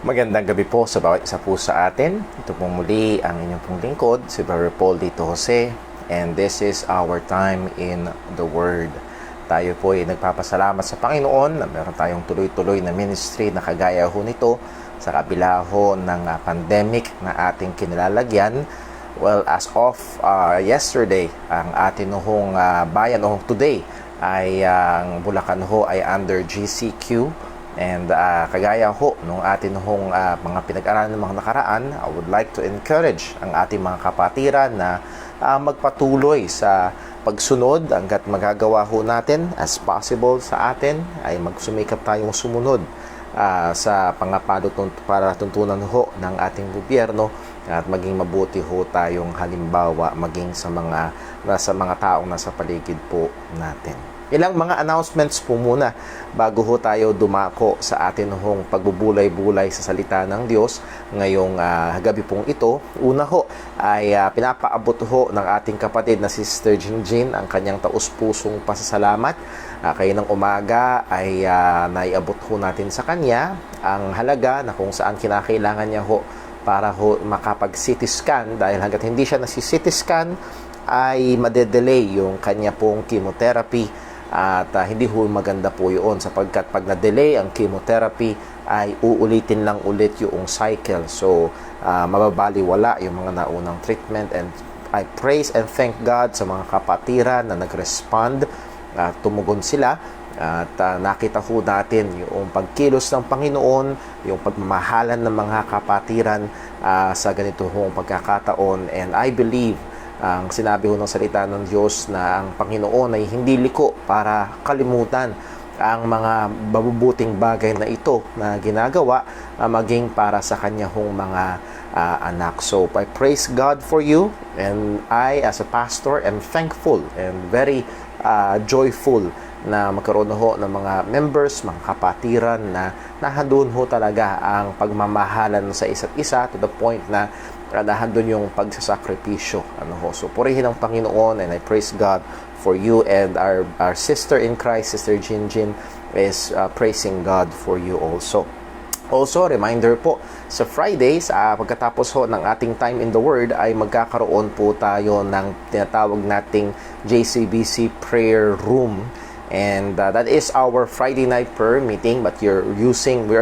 Magandang gabi po sa bawat isa po sa atin. Ito po muli ang inyong pong lingkod, si Brother Paul Dito Jose. And this is our time in the Word. Tayo po ay nagpapasalamat sa Panginoon na meron tayong tuloy-tuloy na ministry na kagaya ho nito sa kabila ho ng pandemic na ating kinilalagyan. Well, as of yesterday, ang atin hong bayan o today ay ang Bulacan ho ay under GCQ. And kagaya ho nung atin hong mga pinag-aralan ng mga nakaraan, I would like to encourage ang ating mga kapatiran na magpatuloy sa pagsunod hanggat magagawa ho natin as possible sa atin ay magsumikap tayong sumunod sa palatuntunan ho ng ating gobyerno at maging mabuti ho tayong halimbawa maging sa mga taong nasa paligid po natin. Ilang mga announcements po muna bago ho tayo dumako sa atin hong pagbubulay-bulay sa salita ng Diyos ngayong gabi pong ito. Una ho ay pinapaabot ho ng ating kapatid na si Sister Jinjin ang kanyang taus-pusong pasasalamat. Kayo ng umaga ay naiabot ho natin sa kanya ang halaga na kung saan kinakailangan niya ho para ho makapag-CT scan dahil hanggat hindi siya nasi-CT scan ay madedelay yung kanya pong chemotherapy. At hindi ho maganda po yun sapagkat pag na-delay ang chemotherapy ay uulitin lang ulit yung cycle. So, mababaliwala yung mga naunang treatment. And I praise and thank God sa mga kapatiran na nag-respond. Tumugon sila. At nakita ho natin yung pagkilos ng Panginoon, yung pagmamahalan ng mga kapatiran sa ganito hong pagkakataon. And I believe ang sinabi ho ng salita ng Diyos na ang Panginoon ay hindi liko para kalimutan ang mga mabubuting bagay na ito na ginagawa maging para sa kanya hong mga anak. So I praise God for you, and I as a pastor am thankful and very joyful na magkaroon ho ng mga members, mga kapatiran na nahandun ho talaga ang pagmamahalan sa isa't isa to the point na nahandun yung pagsasakripisyo. So purihin ang Panginoon, and I praise God for you, and our sister in Christ, Sister Jinjin, is praising God for you also. Also, reminder po, sa Fridays, pagkatapos ho ng ating time in the Word, ay magkakaroon po tayo ng tinatawag nating JCBC Prayer Room. And that is our Friday night prayer meeting, but we are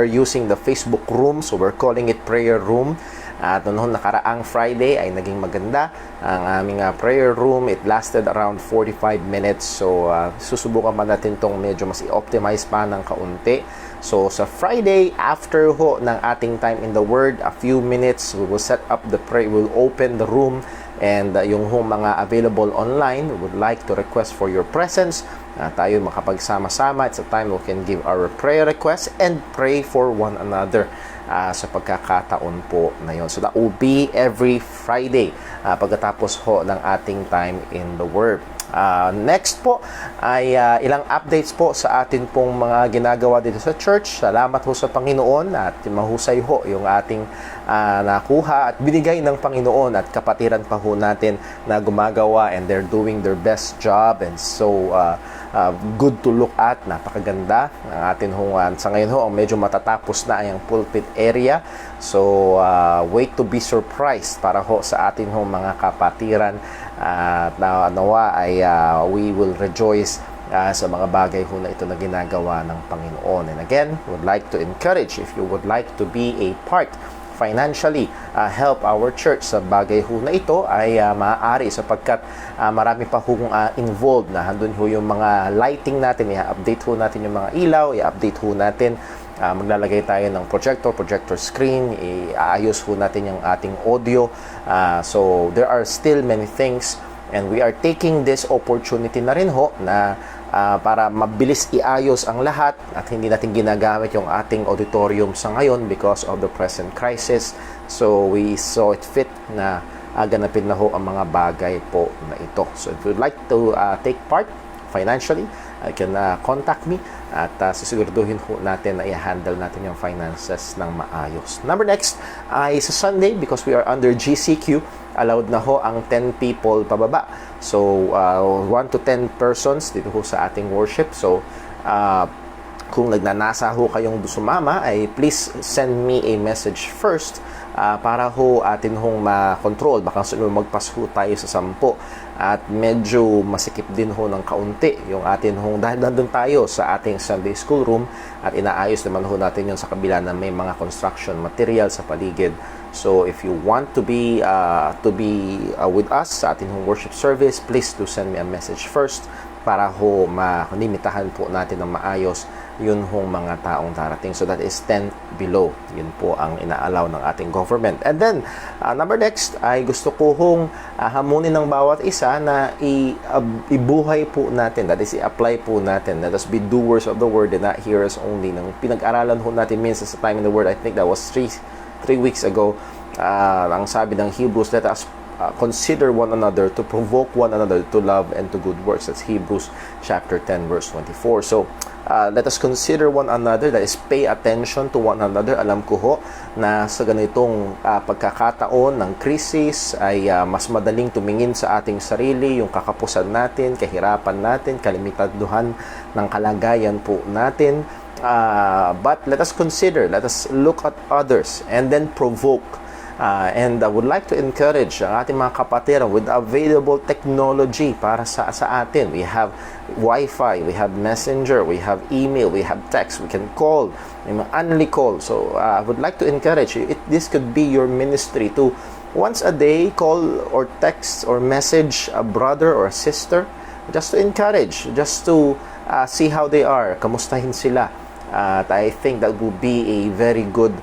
using the Facebook room, so we're calling it Prayer Room. At noong nakaraang Friday ay naging maganda ang aming prayer room. It lasted around 45 minutes. So susubukan pa natin itong medyo mas i-optimize pa ng kaunti. So sa Friday, after ho ng ating time in the Word, a few minutes, we will set up the prayer, we'll open the room. And yung mga available online, we would like to request for your presence. Tayo makapagsama-sama. It's a time we can give our prayer requests and pray for one another sa pagkakataon po na yun. So that will be every Friday pagkatapos ho ng ating time in the Word. Next po ay ilang updates po sa atin pong mga ginagawa dito sa church. Salamat ho sa Panginoon at mahusay ho yung ating nakuha at binigay ng Panginoon at kapatiran pa ho natin na gumagawa, and they're doing their best job, and so good to look at. Napakaganda ng atin ho. Sa ngayon ho, medyo matatapos na ang pulpit area. So, wait to be surprised para ho sa atin ho mga kapatiran. Na nawa ay we will rejoice sa mga bagay ho na ito na ginagawa ng Panginoon. And again, would like to encourage, if you would like to be a part financially, help our church sa bagay ho na ito ay maaari sapagkat marami pa hong involved na handun ho yung mga lighting natin, i-update ho natin yung mga ilaw, i-update ho natin, maglalagay tayo ng projector screen, iayos ho natin yung ating audio. So there are still many things, and we are taking this opportunity na rin ho na para mabilis iayos ang lahat at hindi natin ginagamit yung ating auditorium sa ngayon because of the present crisis. So we saw it fit na ganapin na ho ang mga bagay po na ito. So if you'd like to take part financially, you can contact me at susiguraduhin ho natin na i-handle natin yung finances ng maayos. Number next ay sa Sunday, because we are under GCQ, allowed na ho ang 10 people pababa. So 1 to 10 persons dito ho sa ating worship. So kung nagnanasa ho kayong sumama, ay please send me a message first para ho atin hong ma-control. Baka magpas ho tayo sa 10 at medyo masikip din ho ng kaunti yung atin hong, dahil nandun tayo sa ating Sunday School room at inaayos naman ho natin yun sa kabila na may mga construction material sa paligid. So if you want to be with us sa ating hong worship service, please do send me a message first para ho malimitahan po natin ng maayos yun hong mga taong darating. So that is 10 below. Yun po ang inaalaw ng ating government. And then, number next, ay gusto ko hong hamunin ng bawat isa na ibuhay po natin. That is, i-apply po natin. Let us be doers of the word and not hearers only. Nang pinag-aralan ho natin minsan sa time in the word, I think that was 3 weeks ago, ang sabi ng Hebrews, let us consider one another, to provoke one another to love and to good works. That's Hebrews chapter 10 verse 24. So let us consider one another, that is pay attention to one another. Alam ko ho na sa ganitong pagkakataon ng krisis ay mas madaling tumingin sa ating sarili, yung kakapusan natin, kahirapan natin, kalimitaduhan ng kalagayan po natin. But let us consider, let us look at others and then provoke. And I would like to encourage ang ating mga kapatiran with available technology para sa atin. We have Wi-Fi, we have Messenger, we have email, we have text, we can call, may mga only call. So I would like to encourage you, this could be your ministry to once a day call or text or message a brother or a sister, just to encourage, just to see how they are, kamustahin sila. At I think that would be a very good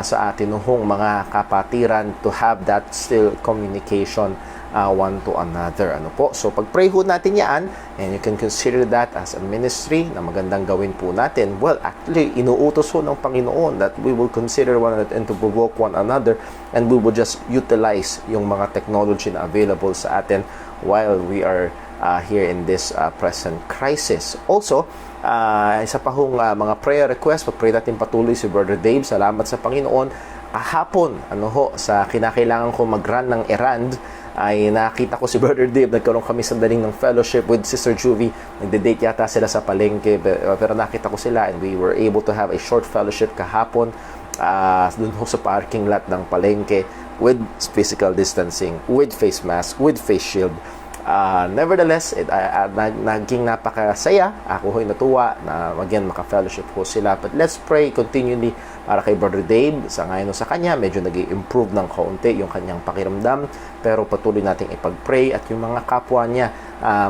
sa atin noong mga kapatiran to have that still communication one to another. Ano po? So pag-pray ho natin yan, and you can consider that as a ministry na magandang gawin po natin. Well, actually, inuutos ho ng Panginoon that we will consider one another and to provoke one another, and we will just utilize yung mga technology na available sa atin while we are here in this present crisis. Also, isa pa hong mga prayer request, pag-pray natin patuloy si Brother Dave. Salamat sa Panginoon. Kahapon, sa kinakailangan ko mag-run ng errand, ay nakita ko si Brother Dave. Nagkaroon kami sandaling ng fellowship with Sister Juvie. Nagde-date yata sila sa palengke, pero nakita ko sila and we were able to have a short fellowship kahapon dun ho sa parking lot ng palengke with physical distancing, with face mask, with face shield. Nevertheless, naging napakasaya. Ako ho'y natuwa na again maka-fellowship ko sila. But let's pray continually para kay Brother Dave. Sa ngayon sa kanya, medyo nag-improve ng kaunti yung kanyang pakiramdam. Pero patuloy nating ipag-pray at yung mga kapwa niya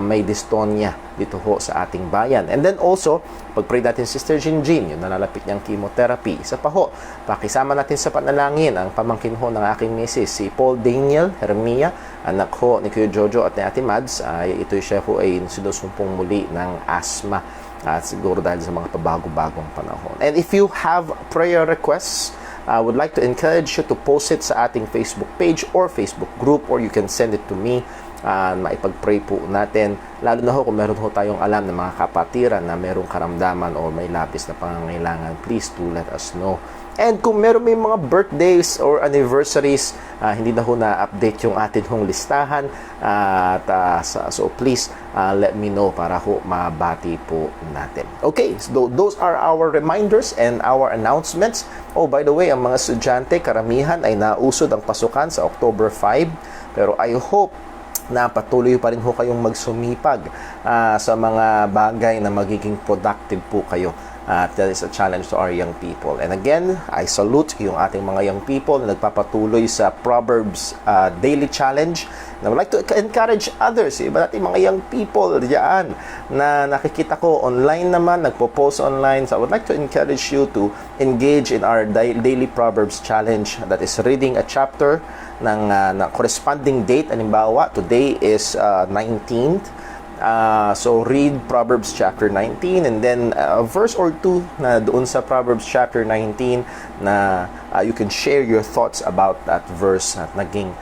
may dystonia dito ho sa ating bayan. And then also, pag-pray natin Sister Jinjin, yung nalalapit niyang chemotherapy. Isa pa ho, pakisama natin sa panalangin ang pamangkin ho ng aking misis, si Paul Daniel Hermia, anak ho ni Kuya Jojo at ni Ate Mads. Ito siya ho ay sinusumpong muli ng asthma. At siguro dahil sa mga pabago-bagong panahon. And if you have prayer requests, I would like to encourage you to post it sa ating Facebook page or Facebook group, or you can send it to me. Maipag-pray po natin. Lalo na ho kung meron ho tayong alam ng mga kapatiran na merong karamdaman o may labis na pangangailangan, please do let us know. And kung meron may mga birthdays or anniversaries, hindi na ho na-update yung atin hong listahan. So please let me know para ho mabati po natin. Okay, so those are our reminders and our announcements. Oh, by the way, ang mga estudyante, karamihan ay nausod ang pasukan sa October 5. Pero I hope na patuloy pa rin ho kayong magsumipag sa mga bagay na magiging productive po kayo. That is a challenge to our young people. And again, I salute yung ating mga young people na nagpapatuloy sa Proverbs Daily Challenge. And I would like to encourage others, iba natin mga young people diyan na nakikita ko online naman, nagpo-post online. So I would like to encourage you to engage in our Daily Proverbs Challenge, that is reading a chapter ng corresponding date. Halimbawa, today is 19th. So read Proverbs chapter 19 and then a verse or two na doon sa Proverbs chapter 19 na you can share your thoughts about that verse at naging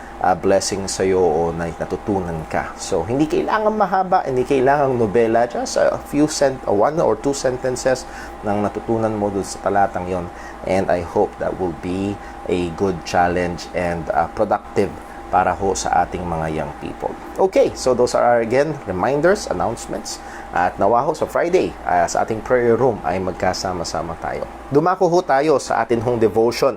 blessing sa iyo o natutunan ka. So hindi kailangan mahaba, hindi kailangan nobela, just a few one or two sentences nang natutunan mo doon sa talatang yon. And I hope that will be a good challenge and productive para ho sa ating mga young people. Okay, so those are again reminders, announcements. At nawa ho sa Friday, sa ating prayer room ay magkasama-sama tayo. Dumako ho tayo sa atin hong devotion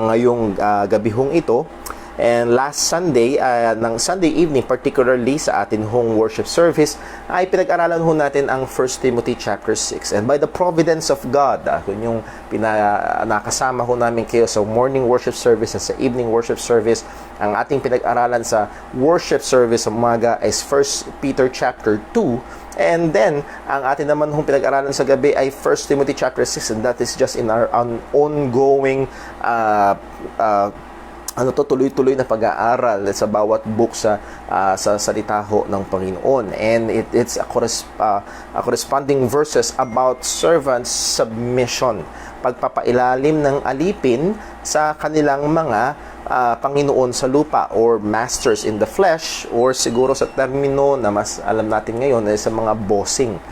ngayong gabi hong ito. And last Sunday, ng Sunday evening, particularly sa atin hong worship service, ay pinag-aralan ho natin ang 1 Timothy chapter 6. And by the providence of God, kung yung nakasama ho namin kayo sa morning worship service at sa evening worship service, ang ating pinag-aralan sa worship service sa umaga is 1 Peter chapter 2. And then, ang atin naman hong pinag-aralan sa gabi ay 1 Timothy chapter 6, and that is just in our ongoing tuloy-tuloy na pag-aaral sa bawat book sa salita ho ng Panginoon. And it's a corresponding verses about servants' submission, pagpapailalim ng alipin sa kanilang mga Panginoon sa lupa, or masters in the flesh, or siguro sa termino na mas alam natin ngayon ay sa mga bossing.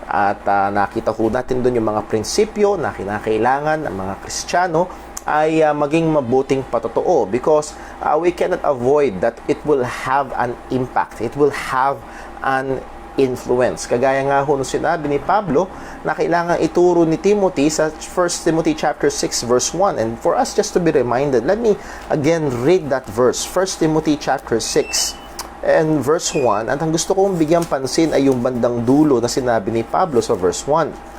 At nakita ko natin doon yung mga prinsipyo na kinakailangan ng mga Kristiyano ay maging mabuting patotoo, because we cannot avoid that it will have an impact, it will have an influence. Kagaya nga ho nung sinabi ni Pablo na kailangan ituro ni Timothy sa 1 Timothy chapter 6 verse 1. And for us just to be reminded, let me again read that verse, 1 Timothy chapter 6 and verse 1. At ang gusto kong bigyan pansin ay yung bandang dulo na sinabi ni Pablo sa verse 1.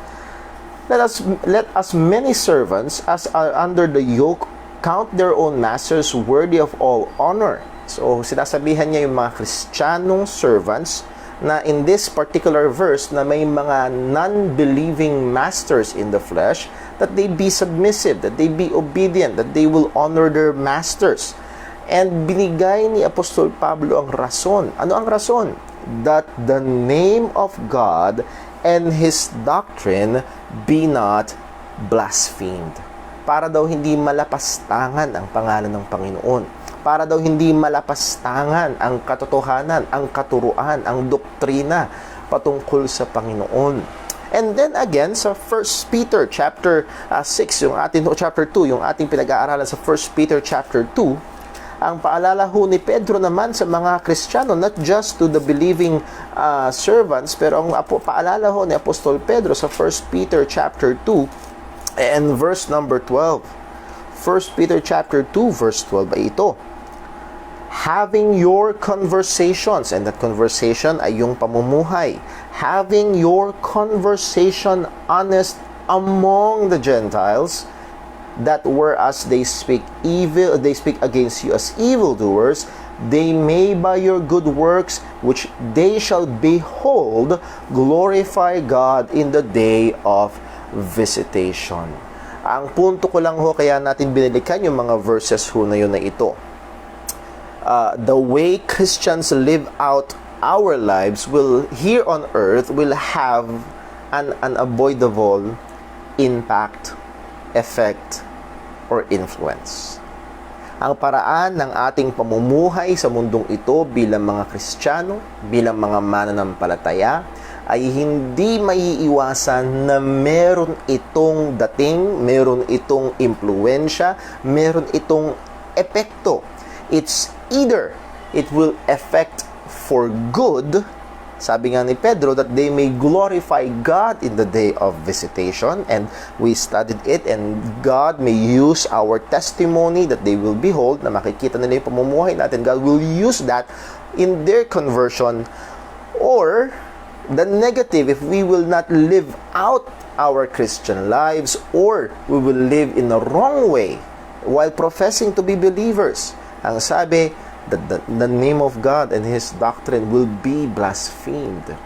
Let as many servants as are under the yoke count their own masters worthy of all honor. So, sinasabihan niya yung mga Kristiyanong servants na in this particular verse na may mga non-believing masters in the flesh, that they be submissive, that they be obedient, that they will honor their masters. And binigay ni Apostol Pablo ang rason. Ano ang rason? That the name of God and His doctrine be not blasphemed. Para daw hindi malapastangan ang pangalan ng Panginoon. Para daw hindi malapastangan ang katotohanan, ang katuruan, ang doktrina patungkol sa Panginoon. And then again, sa 1 Peter chapter 6, yung ating chapter 2, yung ating pinag-aaralan sa 1 Peter chapter 2, ang paalala ho ni Pedro naman sa mga Kristiyano, not just to the believing servants, pero ang paalala ho ni Apostol Pedro sa 1 Peter chapter 2 and verse number 12. 1 Peter chapter 2 verse 12 ay ito. Having your conversations, and that conversation ay yung pamumuhay, having your conversation honest among the Gentiles, that whereas they speak against you as evildoers, they may by your good works which they shall behold glorify God in the day of visitation. Ang punto ko lang ho, kaya natin binilikan yung mga verses ho na yun na ito. The way Christians live out our lives will here on earth will have an unavoidable impact, effect, or influence. Ang paraan ng ating pamumuhay sa mundong ito bilang mga Kristiyano, bilang mga mananampalataya, ay hindi maiiwasan na meron itong dating, meron itong impluensya, meron itong epekto. It's either it will affect for good, sabi nga ni Pedro, that they may glorify God in the day of visitation, and we studied it, and God may use our testimony that they will behold, na makikita nila yung pamumuhay natin. God will use that in their conversion, or the negative, if we will not live out our Christian lives, or we will live in the wrong way while professing to be believers. Ang sabi, the name of God and His doctrine will be blasphemed.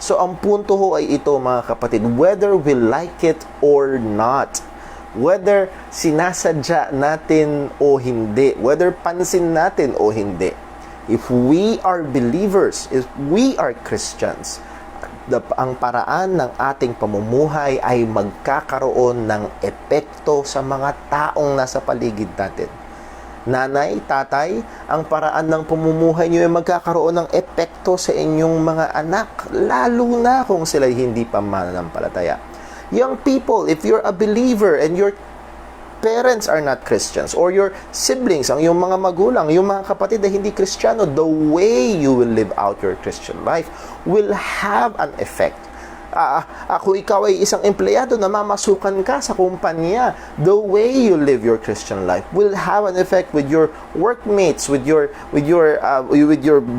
So, ang punto ho ay ito, mga kapatid, whether we like it or not, whether sinasadya natin o hindi, whether pansin natin o hindi, if we are believers, if we are Christians, ang paraan ng ating pamumuhay ay magkakaroon ng epekto sa mga taong nasa paligid natin. Nanay, tatay, ang paraan ng pamumuhay niyo ay magkakaroon ng epekto sa inyong mga anak, lalo na kung sila hindi pa mananampalataya. Young people, if you're a believer and you're parents are not Christians, or your siblings, ang iyong mga magulang, yung mga kapatid na hindi Kristiyano, the way you will live out your Christian life will have an effect. Kung ikaw ay isang empleyado na mamasukan ka sa kumpanya, the way you live your Christian life will have an effect with your workmates, with your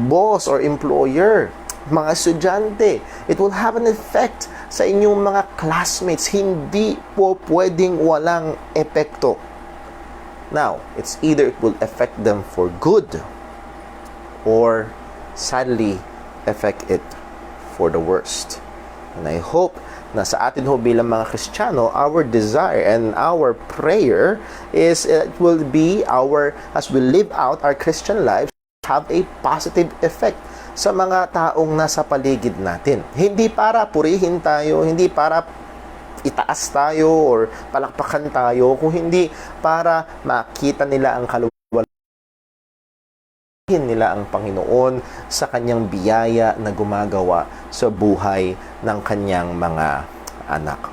boss or employer. Mga estudyante, it will have an effect sa inyong mga classmates. Hindi po pwedeng walang epekto. Now, it's either it will affect them for good or sadly affect it for the worst. And I hope na sa atin ho bilang mga Kristiyano, our desire and our prayer is it will be as we live out our Christian lives, have a positive effect sa mga taong nasa paligid natin. Hindi para purihin tayo, hindi para itaas tayo or palakpakan tayo, kung hindi para makita nila ang kaluwalhatian nila ang Panginoon sa kanyang biyaya na gumagawa sa buhay ng kanyang mga anak.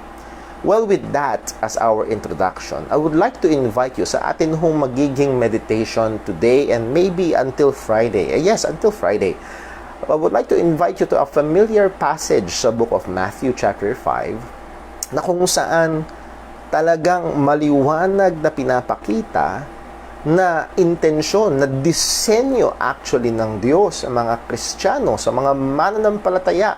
Well, with that as our introduction, I would like to invite you sa atin hong magiging meditation today and maybe until Friday. Yes, until Friday. I would like to invite you to a familiar passage sa book of Matthew chapter 5 na kung saan talagang maliwanag na pinapakita na intensyon, na disenyo actually ng Diyos sa mga Kristiyano, sa mga mananampalataya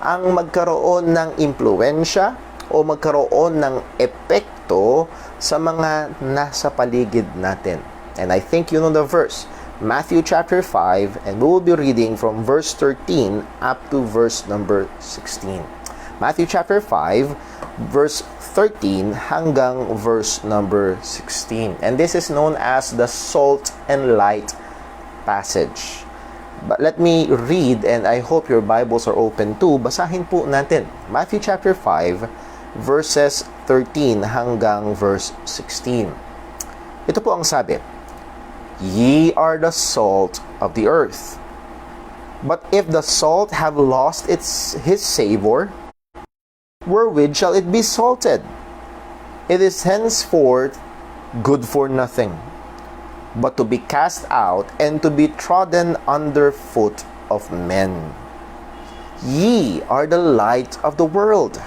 ang magkaroon ng impluensya o magkaroon ng epekto sa mga nasa paligid natin. And I think you know the verse. Matthew chapter 5, and we will be reading from verse 13 up to verse number 16. Matthew chapter 5, verse 13 hanggang verse number 16. And this is known as the salt and light passage. But let me read, and I hope your Bibles are open too. Basahin po natin. Matthew chapter 5, verses 13 hanggang verse 16. Ito po ang sabi. Ye are the salt of the earth. But if the salt have lost his savor, wherewith shall it be salted? It is henceforth good for nothing, but to be cast out and to be trodden under foot of men. Ye are the light of the world.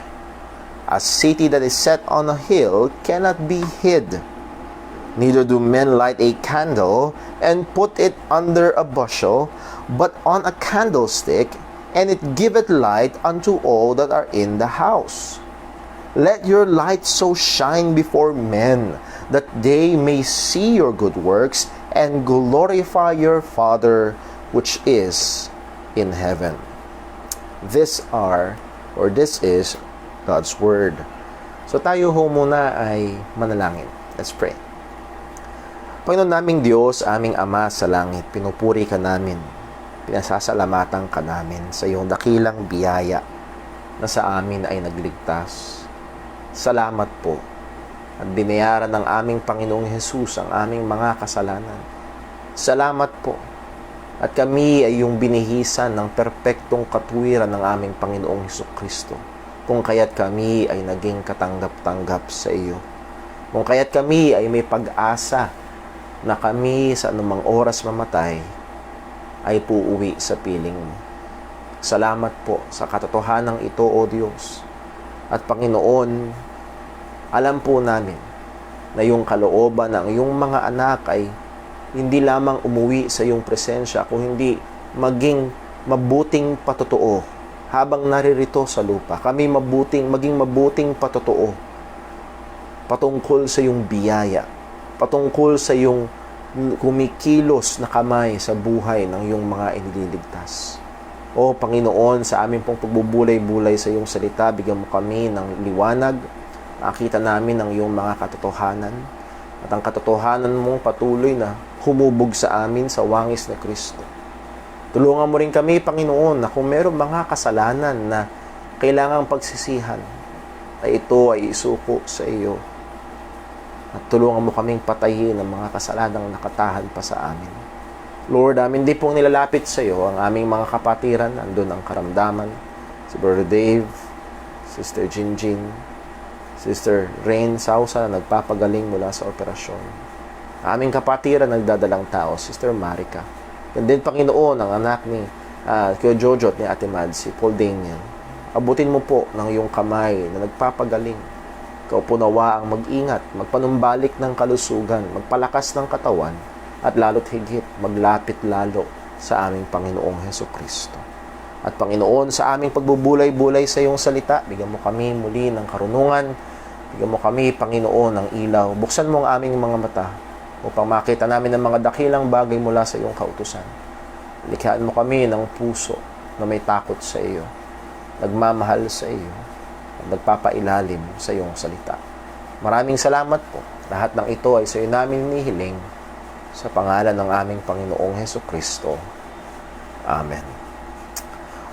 A city that is set on a hill cannot be hid. Neither do men light a candle and put it under a bushel, but on a candlestick, and it giveth light unto all that are in the house. Let your light so shine before men, that they may see your good works and glorify your Father which is in heaven. This is God's Word. So tayo ho muna ay manalangin. Let's pray. Panginoon naming Diyos, aming Ama sa langit, pinupuri ka namin, pinasasalamatan ka namin sa iyong dakilang biyaya na sa amin ay nagligtas. Salamat po at binayaran ng aming Panginoong Hesus ang aming mga kasalanan. Salamat po at kami ay yung binihisan ng perpektong katuwiran ng aming Panginoong Hesukristo, kung kaya't kami ay naging katanggap-tanggap sa iyo. Kung kaya't kami ay may pag-asa na kami sa anumang oras mamatay ay puuwi sa piling mo. Salamat po sa katotohanan ito, O Diyos. At Panginoon, alam po namin na yung kalooban ng iyong mga anak ay hindi lamang umuwi sa iyong presensya, kung hindi maging mabuting patotoo habang naririto sa lupa. Kami maging mabuting patotoo patungkol sa iyong biyaya, patungkol sa iyong kumikilos na kamay sa buhay ng iyong mga inililigtas. O Panginoon, sa aming pong pagbubulay-bulay sa iyong salita, bigyan mo kami ng liwanag, makita namin ang iyong mga katotohanan, at ang katotohanan mong patuloy na humubog sa amin sa wangis na Kristo. Tulungan mo rin kami, Panginoon, na kung mayroong mga kasalanan na kailangang pagsisihan, ay ito ay isuko sa iyo. At tulungan mo kaming patayin ang mga kasalanang nakatahan pa sa amin. Lord, amin di pong nilalapit sa iyo ang aming mga kapatiran. Andun ang karamdaman, si Brother Dave, Sister Jinjin, Sister Rain Sausa na nagpapagaling mula sa operasyon. Aming kapatiran nagdadalang tao, Sister Marika. Yan din, Panginoon, ang anak ni Kuya Jojo at ni Ate Madsi, Paul Daniel. Abutin mo po ng iyong kamay na nagpapagaling. Ikaw po nawa ang mag-ingat, magpanumbalik ng kalusugan, magpalakas ng katawan, at lalo't higit, maglapit lalo sa aming Panginoong Hesukristo. At Panginoon, sa aming pagbubulay-bulay sa iyong salita, bigyan mo kami muli ng karunungan, bigyan mo kami, Panginoon, ng ilaw. Buksan mo ang aming mga mata upang makita namin ang mga dakilang bagay mula sa iyong kautusan. Likhaan mo kami ng puso na may takot sa iyo, nagmamahal sa iyo, at nagpapailalim sa iyong salita. Maraming salamat po. Lahat ng ito ay sa iyo namin nihiling sa pangalan ng aming Panginoong Hesukristo. Amen.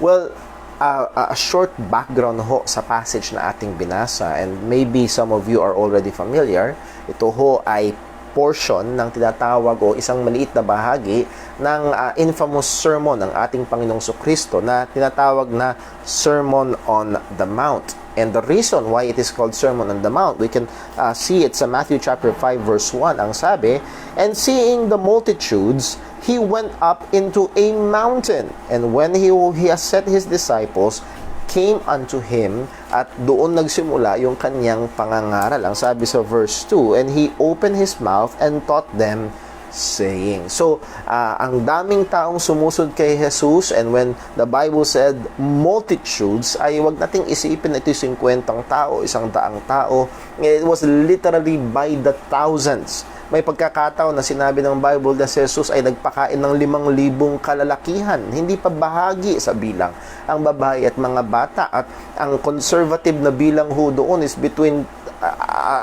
Well, a short background ho sa passage na ating binasa, and maybe some of you are already familiar. Ito ho ay portion ng tinatawag o isang maliit na bahagi ng infamous sermon ng ating Panginoong Jesucristo na tinatawag na Sermon on the Mount. And the reason why it is called Sermon on the Mount, we can see it sa Matthew chapter 5 verse 1. Ang sabi, "And seeing the multitudes, he went up into a mountain. And when he has set his disciples, came unto him," at doon nagsimula yung kanyang pangangaral. Ang sabi sa verse 2, "And he opened his mouth and taught them, saying." So, ang daming taong sumusod kay Jesus, and when the Bible said multitudes, ay wag nating isipin na ito 50 tao, 100 tao. It was literally by the thousands. May pagkakataon na sinabi ng Bible na si Jesus ay nagpakain ng 5,000 kalalakihan. Hindi pa bahagi sa bilang ang babae at mga bata. At ang conservative na bilang ho doon is between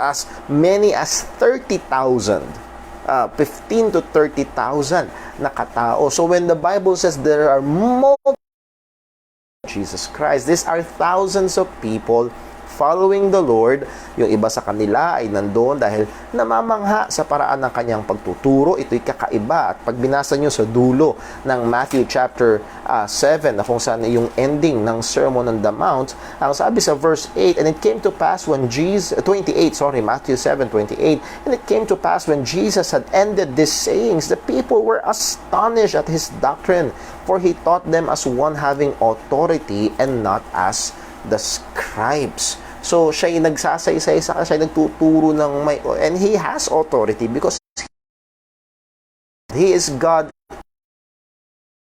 as many as 30,000. 15 to 30,000 na katao. So when the Bible says there are multiple Jesus Christ, these are thousands of people following the Lord. Yung iba sa kanila ay nandoon dahil namamangha sa paraan ng kanyang pagtuturo. Ito'y kakaiba. At pag binasa nyo sa dulo ng Matthew chapter 7, na kung saan yung ending ng Sermon on the Mount, ang sabi sa verse 8, "And it came to pass when Jesus," 28, Matthew 7:28, "And it came to pass when Jesus had ended these sayings, the people were astonished at his doctrine, for he taught them as one having authority and not as the scribes." So, siya yung nagsasaysay sa siya nagtuturo ng may, and he has authority because he is God,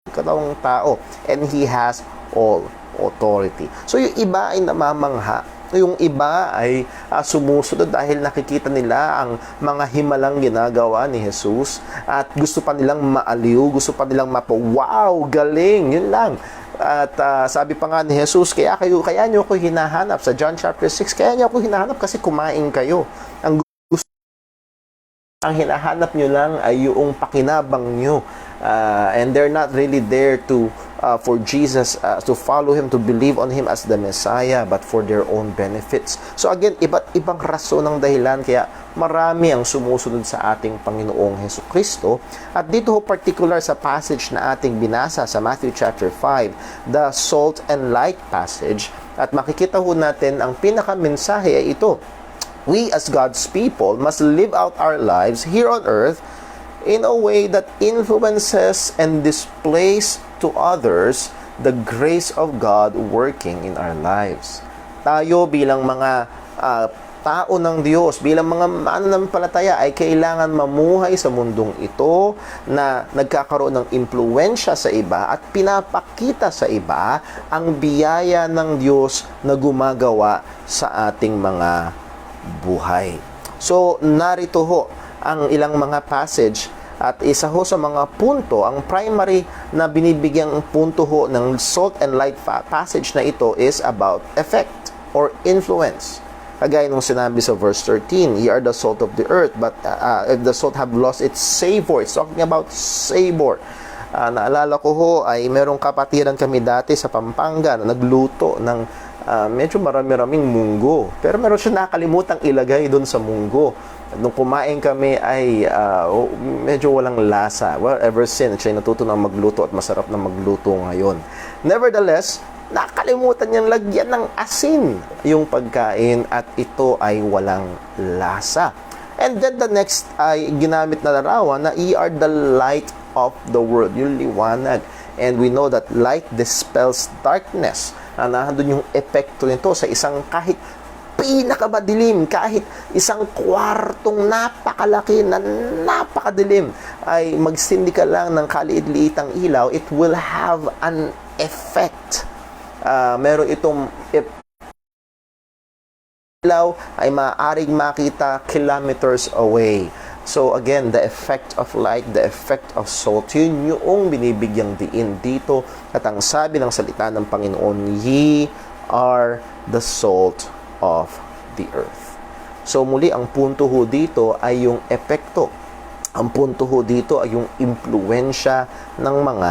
katawang tao, and he has all authority. So, yung iba ay namamangha. Yung iba ay sumusunod dahil nakikita nila ang mga himalang ginagawa ni Jesus at gusto pa nilang maaliw, gusto pa nilang wow, galing, yun lang. At sabi pa nga ni Jesus, kaya niyo ako hinahanap sa John chapter 6, kaya niyo ako hinahanap kasi kumain kayo. Ang hinahanap nyo lang ay yung pakinabang nyo. And they're not really there to for Jesus to follow Him, to believe on Him as the Messiah, but for their own benefits. So again, iba't ibang rason ng dahilan kaya marami ang sumusunod sa ating Panginoong Hesukristo. At dito particular sa passage na ating binasa sa Matthew chapter 5, the salt and light passage, at makikita ho natin ang pinakamensahe ay ito. We as God's people must live out our lives here on earth in a way that influences and displays to others the grace of God working in our lives. Tayo bilang mga tao ng Diyos, bilang mga mananampalataya ay kailangan mamuhay sa mundong ito na nagkakaroon ng impluwensya sa iba at pinapakita sa iba ang biyaya ng Diyos na gumagawa sa ating mga buhay. So, narito ho ang ilang mga passage at isa ho sa mga punto, ang primary na binibigyang punto ho ng salt and light passage na ito is about effect or influence. Kagaya nung sinabi sa verse 13, "Ye are the salt of the earth, but if the salt have lost its savor," it's talking about savor. Naalala ko ho ay merong kapatiran kami dati sa Pampanga na nagluto ng medyo marami-raming munggo. Pero meron siya nakalimutang ilagay doon sa munggo. Nung kumain kami ay medyo walang lasa. Well, ever since, siya natuto na magluto at masarap na magluto ngayon. Nevertheless, nakalimutan niyang lagyan ng asin yung pagkain at ito ay walang lasa. And then the next ay ginamit na larawan na ye are the light of the world, yung liwanag. And we know that light dispels darkness. Nandun yung epekto nito sa isang kahit pinakamadilim, kahit isang kwartong napakalaki na napakadilim, ay magsindi ka lang ng kaliit-liitang ilaw, it will have an effect. Meron itong ilaw ay maaaring makita kilometers away. So again, the effect of light, the effect of salt, yun yung binibigyang diin dito. At ang sabi ng salita ng Panginoon, ye are the salt of the earth. So muli, ang punto ho dito ay yung epekto. Ang punto ho dito ay yung impluensya ng mga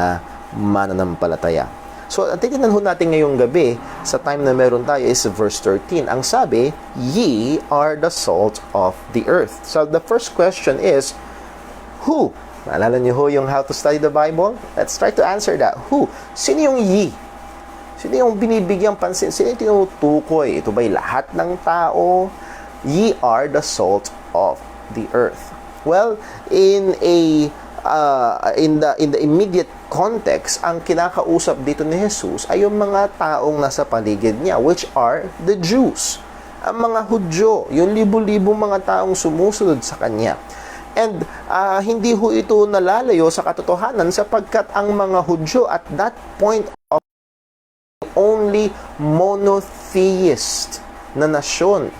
mananampalataya. So, ang titignan ho natin ngayong gabi, sa time na meron tayo, is verse 13. Ang sabi, ye are the salt of the earth. So, the first question is, who? Naalala niyo ho yung how to study the Bible? Let's try to answer that. Who? Sino yung ye? Sino yung binibigyang pansin? Sino yung tinutukoy? Ito ba'y lahat ng tao? Ye are the salt of the earth. Well, in the immediate context, ang kinakausap dito ni Jesus ay yung mga taong nasa paligid niya, which are the Jews. Ang mga Hudyo, yung libo-libong mga taong sumusunod sa kanya. And hindi ho ito nalalayo sa katotohanan sapagkat ang mga Hudyo at that point of only monotheist na nasyon.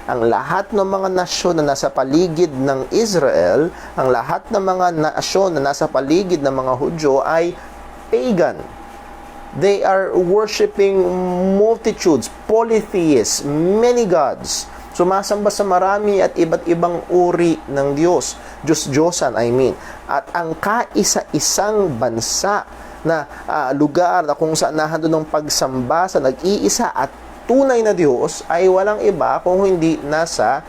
Ang lahat ng mga nasyon na nasa paligid ng Israel, ang lahat ng mga nasyon na nasa paligid ng mga Hudyo ay pagan. They are worshiping multitudes, polytheists, many gods. Sumasamba sa marami at iba't ibang uri ng Diyos. Diyos-Diyosan, I mean. At ang kaisa-isang bansa na lugar na kung saan nahandun ng pagsamba sa nag-iisa at tunay na Diyos ay walang iba kung hindi nasa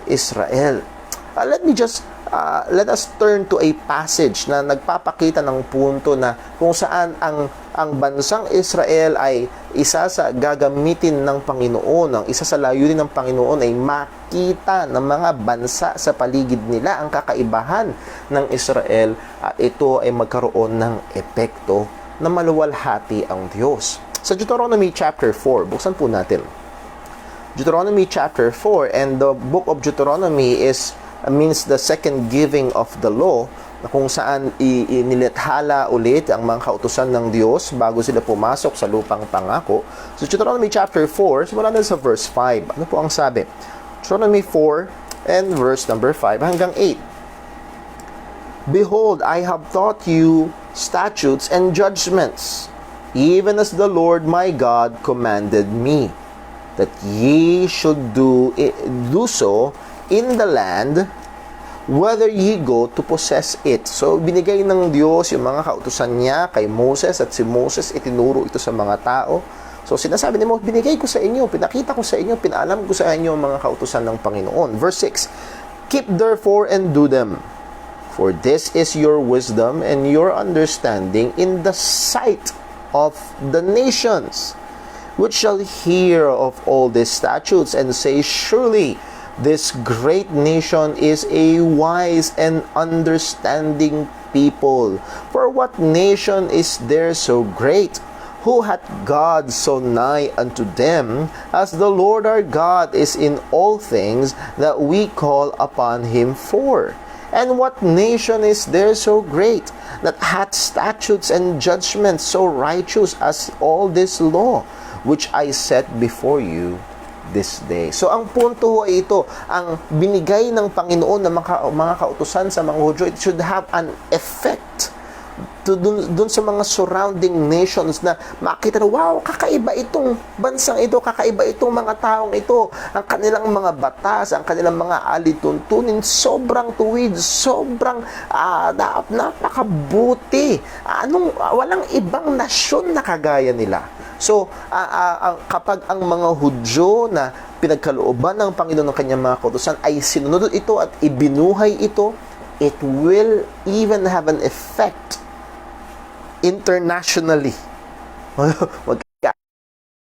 Israel. Let us turn to a passage na nagpapakita ng punto na kung saan ang bansang Israel ay isa sa gagamitin ng Panginoon, ang isa sa layunin ng Panginoon ay makita ng mga bansa sa paligid nila ang kakaibahan ng Israel at ito ay magkaroon ng epekto na maluwalhati ang Diyos. Sa Deuteronomy chapter 4, buksan po natin. Deuteronomy chapter 4, and the book of Deuteronomy means the second giving of the law, na kung saan inilathala ulit ang mga kautusan ng Diyos bago sila pumasok sa lupang pangako. So Deuteronomy chapter 4, simula na sa verse 5. Ano po ang sabi? Deuteronomy 4 and verse number 5 hanggang 8. Behold, I have taught you statutes and judgments, even as the Lord my God commanded me, that ye should do so in the land whether ye go to possess it. So, binigay ng Diyos yung mga kautusan niya kay Moses at si Moses itinuro ito sa mga tao. So, sinasabi ni Moses, binigay ko sa inyo, pinakita ko sa inyo, pinaalam ko sa inyo ang mga kautusan ng Panginoon. Verse 6, keep therefore and do them, for this is your wisdom and your understanding in the sight of the nations, which shall hear of all these statutes and say, surely this great nation is a wise and understanding people. For what nation is there so great, who hath God so nigh unto them, as the Lord our God is in all things that we call upon him for? And what nation is there so great, that hath statutes and judgments so righteous as all this law, which I set before you this day? So, ang punto ho ay ito, ang binigay ng Panginoon ng mga kautusan sa mga Hudyo, it should have an effect dun sa mga surrounding nations na makita na, wow, kakaiba itong bansang ito, kakaiba itong mga taong ito, ang kanilang mga batas, ang kanilang mga alituntunin, sobrang tuwid, sobrang napakabuti. Walang ibang nasyon na kagaya nila. So, kapag ang mga Hudyo na pinagkalooban ng Panginoon ng kanyang mga kautusan ay sinunod ito at ibinuhay ito, it will even have an effect internationally.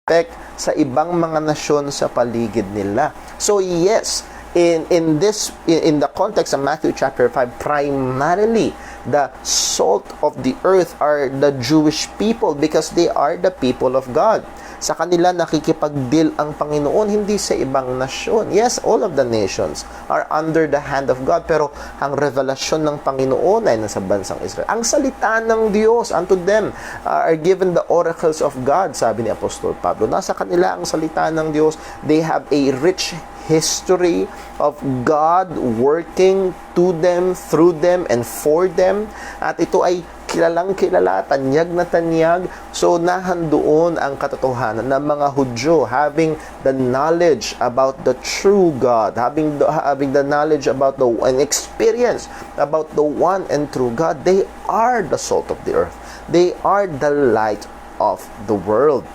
effect sa ibang mga nasyon sa paligid nila. So yes, in the context of Matthew chapter 5, primarily the salt of the earth are the Jewish people because they are the people of God. Sa kanila nakikipag-deal ang Panginoon, hindi sa ibang nasyon. Yes, all of the nations are under the hand of God, pero ang revelasyon ng Panginoon ay nasa bansang Israel. Ang salita ng Diyos, unto them are given the oracles of God, sabi ni Apostol Pablo. Nasa kanila ang salita ng Diyos. They have a rich history of God working to them, through them, and for them. At ito ay kilalang kilala, tanyag na tanyag. So, nahandoon ang katotohanan ng mga Hudyo, having the knowledge about the true God, having the knowledge about an experience about the one and true God. They are the salt of the earth. They are the light of the world.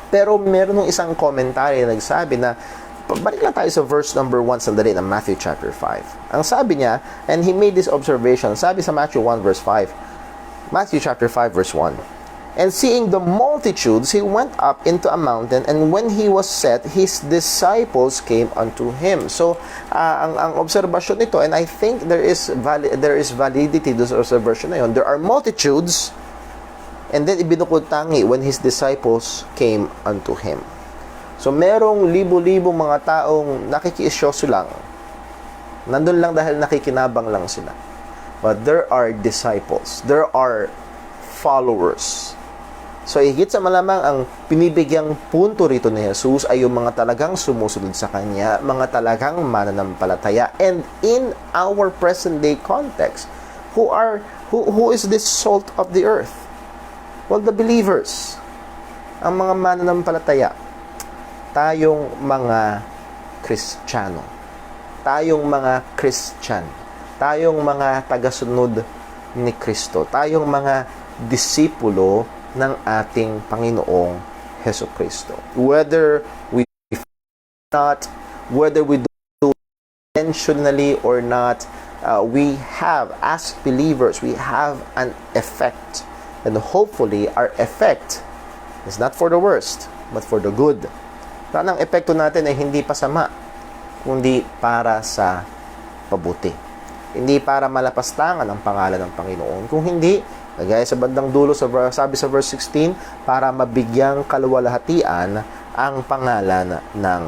Pero meron ng isang commentary na nagsabi na, balik lang tayo sa verse number 1 sandali ng Matthew chapter 5. Ang sabi niya, and he made this observation, sabi sa Matthew 1 verse 5, Matthew chapter 5 verse 1, and seeing the multitudes, he went up into a mountain, and when he was set, his disciples came unto him. So, ang obserbasyon nito, and I think there is validity to sa observation na yun. There are multitudes, and then ibinukod tangi when his disciples came unto him. So, merong libo-libong mga taong nakikiisyoso lang. Nandun lang dahil nakikinabang lang sila. But there are disciples. There are followers. So, higit sa malamang ang pinibigyang punto rito ni Jesus ay yung mga talagang sumusunod sa Kanya, mga talagang mananampalataya. And in our present day context, who is this salt of the earth? Well, the believers. Ang mga mananampalataya. Tayong mga Kristiyano. Tayong mga Christian. Tayong mga tagasunod ni Kristo. Tayong mga disipulo ng ating Panginoong Hesukristo. Whether we not, whether we do intentionally or not, we have, as believers, we have an effect. And hopefully, our effect is not for the worst, but for the good. Sana ang epekto natin ay hindi pasama, kundi para sa pabuti. Hindi para malapastangan ang pangalan ng Panginoon. Kung hindi, gaya sa bandang dulo, sabi sa verse 16, para mabigyang kaluwalhatian ang pangalan ng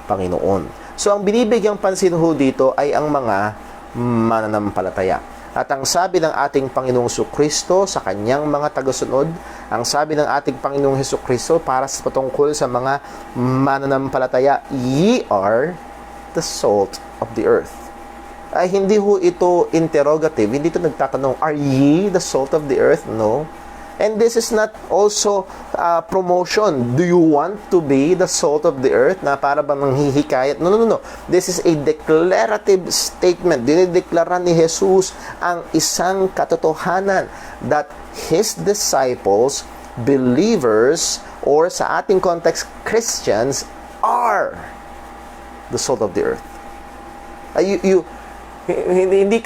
Panginoon. So, ang binibigyang pansin ho dito ay ang mga mananampalataya. At ang sabi ng ating Panginoong Jesucristo sa kanyang mga tagasunod, ang sabi ng ating Panginoong Jesucristo para sa patungkol sa mga mananampalataya, ye are the salt of the earth. Ay hindi ho ito interrogative, hindi ito nagtatanong, are ye the salt of the earth? No. And this is not also promotion. Do you want to be the salt of the earth? Na para bang nanghihikayat? No. This is a declarative statement. Dinideklara ni Jesus ang isang katotohanan that His disciples, believers, or sa ating context, Christians, are the salt of the earth. Hindi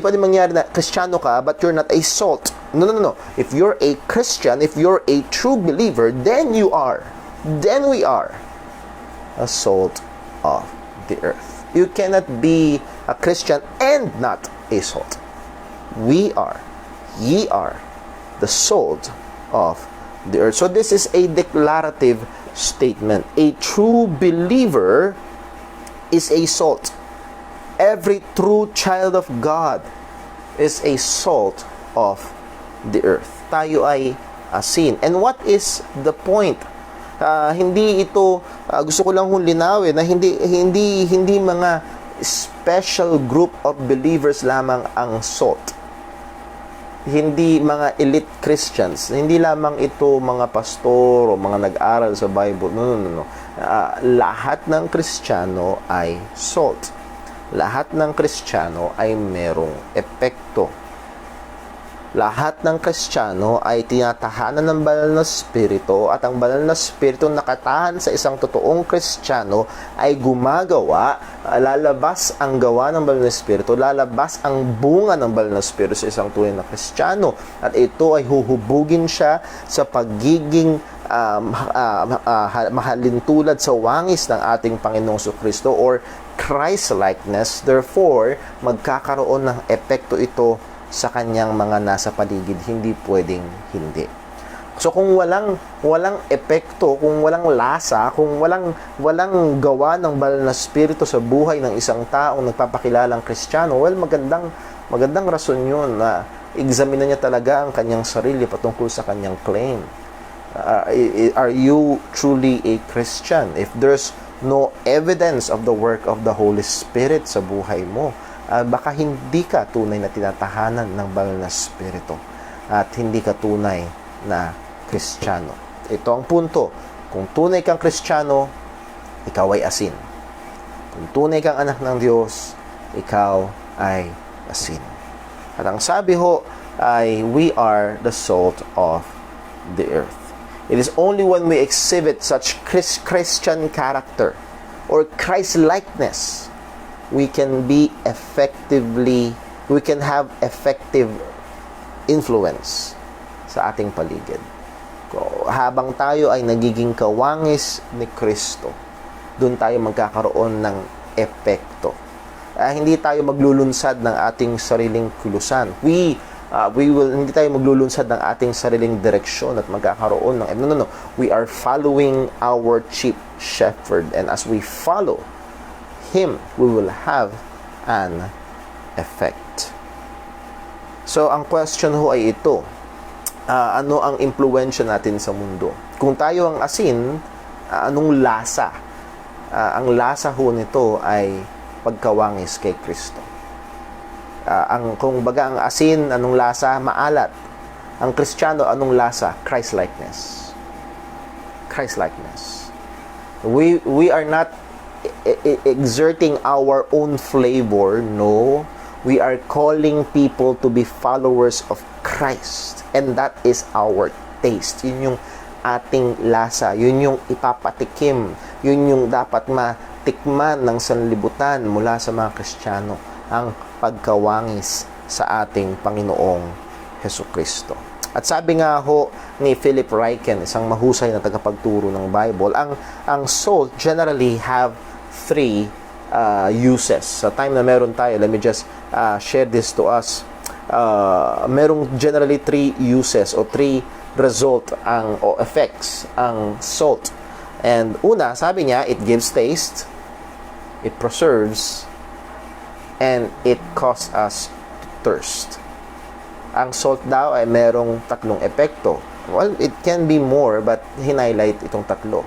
pwedeng mangyari na Kristiyano ka but you're not a salt. No. If you're a Christian, if you're a true believer, then we are a salt of the earth. You cannot be a Christian and not a salt. Ye are the salt of the earth. So this is a declarative statement. A true believer is a salt. Every true child of God is a salt of the earth. Tayo ay asin. And what is the point? Hindi ito, gusto ko lang linawin na hindi mga special group of believers lamang ang salt. Hindi mga elite Christians. Hindi lamang ito mga pastor o mga nag-aral sa Bible. No. Lahat ng Kristiyano ay salt. Lahat ng Kristiyano ay merong epekto. Lahat ng Kristiyano ay tinatahanan ng banal na spirito at ang banal na spirito nakatahan sa isang totoong Kristiyano ay gumagawa, lalabas ang gawa ng banal na spirito, lalabas ang bunga ng banal na spirito sa isang tunay na Kristiyano at ito ay huhubugin siya sa pagiging mahalintulad sa wangis ng ating Panginoong Kristo or Christ-likeness. Therefore, magkakaroon ng epekto ito sa kanyang mga nasa paligid, hindi pwedeng hindi. So kung walang epekto, kung walang lasa, kung walang gawa ng banal na spirito sa buhay ng isang taong nagpapakilalang Kristiyano, well, magandang rason 'yun na examine niya talaga ang kanyang sarili patungkol sa kanyang claim. Are you truly a Christian? If there's no evidence of the work of the Holy Spirit sa buhay mo, baka hindi ka tunay na tinatahanan ng banal na spirito at hindi ka tunay na Kristiyano. Ito ang punto. Kung tunay kang Kristiyano, ikaw ay asin. Kung tunay kang anak ng Diyos, ikaw ay asin. At ang sabi ho ay, we are the salt of the earth. It is only when we exhibit such Christian character or Christ-likeness we can have effective influence sa ating paligid. Habang tayo ay nagiging kawangis ni Kristo, doon tayo magkakaroon ng epekto. Hindi tayo maglulunsad ng ating sariling kilusan. Hindi tayo maglulunsad ng ating sariling direksyon at magkakaroon ng no. We are following our chief shepherd, and as we follow Him, we will have an effect. So, ang question ho ay ito. Ano ang impluwensya natin sa mundo? Kung tayo ang asin, anong lasa? Ang lasa ho nito ay pagkawangis kay Kristo. Kung baga ang asin, anong lasa? Maalat. Ang Kristiyano, anong lasa? Christ-likeness. Christ-likeness. We are not exerting our own flavor. No, we are calling people to be followers of Christ, and that is our taste. Yun yung ating lasa, yun yung ipapatikim, yun yung dapat matikman ng sanlibutan mula sa mga Kristiyano, ang pagkawangis sa ating Panginoong Hesukristo. At sabi nga ho ni Philip Ryken, isang mahusay na tagapagturo ng Bible, ang salt generally have three uses. Sa time na meron tayo, let me just share this to us. Merong generally three uses o three result o effects ang salt. And una, sabi niya, it gives taste, it preserves, and it causes us thirst. Ang salt daw ay merong tatlong epekto. Well, it can be more, but hinighlight itong tatlo.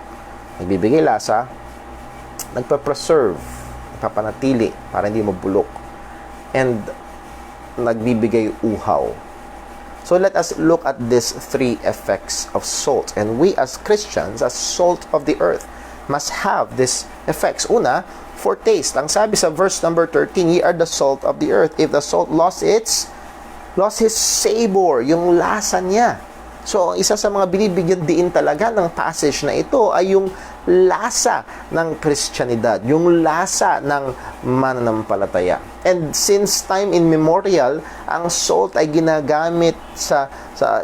Nagbibigay lasa, nagpa-preserve, nagpapanatili para hindi mabulok, and nagbibigay uhaw. So let us look at these three effects of salt. And we as Christians, as salt of the earth, must have these effects. Una, for taste. Ang sabi sa verse number 13, ye are the salt of the earth. If the salt lost his savor, yung lasa niya. So, isa sa mga binibigyan diin talaga ng passage na ito ay yung lasa ng Kristyanidad, yung lasa ng mananampalataya. And since time immemorial, ang salt ay ginagamit sa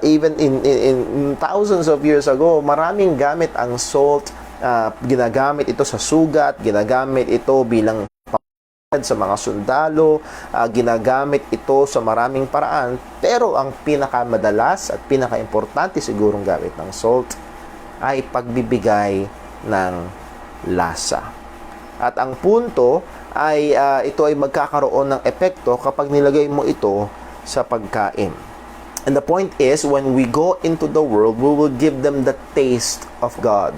even in thousands of years ago, maraming gamit ang salt. Ginagamit ito sa sugat, ginagamit ito bilang sa mga sundalo, ginagamit ito sa maraming paraan, pero ang pinakamadalas at pinakaimportante sigurong gamit ng salt ay pagbibigay ng lasa. At ang punto ay ito ay magkakaroon ng epekto kapag nilagay mo ito sa pagkain. And the point is, when we go into the world, we will give them the taste of God.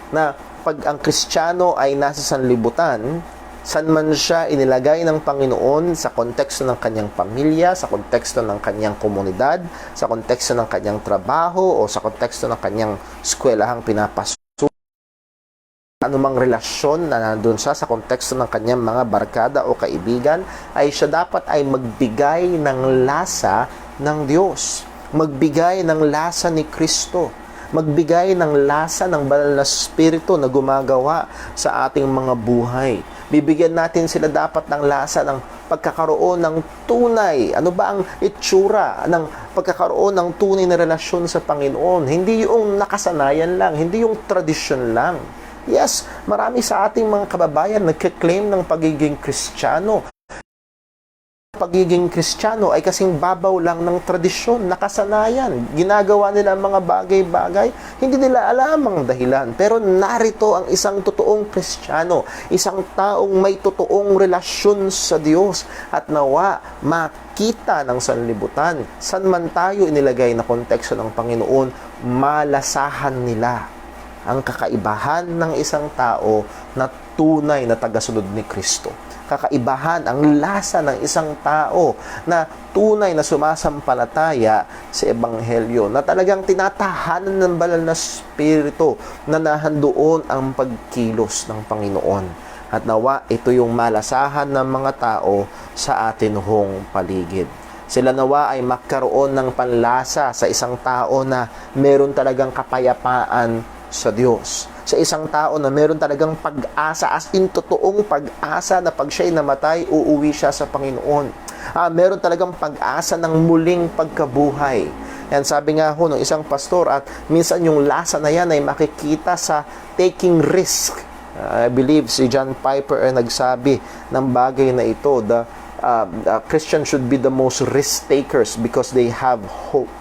Na pag ang Kristiyano ay nasa sanlibutan, saan man siya inilagay ng Panginoon, sa konteksto ng kanyang pamilya, sa konteksto ng kanyang komunidad, sa konteksto ng kanyang trabaho, o sa konteksto ng kanyang eskwelahang pinapasok, anumang relasyon na nandun siya sa konteksto ng kanyang mga barkada o kaibigan, ay siya dapat ay magbigay ng lasa ng Diyos. Magbigay ng lasa ni Kristo. Magbigay ng lasa ng banal na Espiritu na gumagawa sa ating mga buhay. Bibigyan natin sila dapat ng lasa ng pagkakaroon ng tunay. Ano ba ang itsura ng pagkakaroon ng tunay na relasyon sa Panginoon? Hindi yung nakasanayan lang, hindi yung tradisyon lang. Yes, marami sa ating mga kababayan nagke-claim ng pagiging Kristiyano. Pagiging Kristiyano ay kasing babaw lang ng tradisyon, nakasanayan. Ginagawa nila ang mga bagay-bagay, hindi nila alam ang dahilan. Pero narito ang isang totoong Kristiyano, isang taong may totoong relasyon sa Diyos at nawa makita ng sanlibutan. San man tayo inilagay na konteksto ng Panginoon, malasahan nila ang kakaibahan ng isang tao na tunay na tagasunod ni Kristo. Kakaibahan ang lasa ng isang tao na tunay na sumasampalataya sa Ebanghelyo, na talagang tinatahanan ng banal na Espiritu, na nahandoon ang pagkilos ng Panginoon. At nawa ito yung malasahan ng mga tao sa atin hong paligid. Sila nawa ay magkaroon ng panlasa sa isang tao na meron talagang kapayapaan sa Diyos. Sa isang tao na meron talagang pag-asa, as in totoong pag-asa na pag siya'y namatay, uuwi siya sa Panginoon. Meron talagang pag-asa ng muling pagkabuhay. Yan, sabi nga ho ng isang pastor, at minsan yung lasa na yan ay makikita sa taking risk. I believe si John Piper ay nagsabi ng bagay na ito, the Christian should be the most risk takers because they have hope.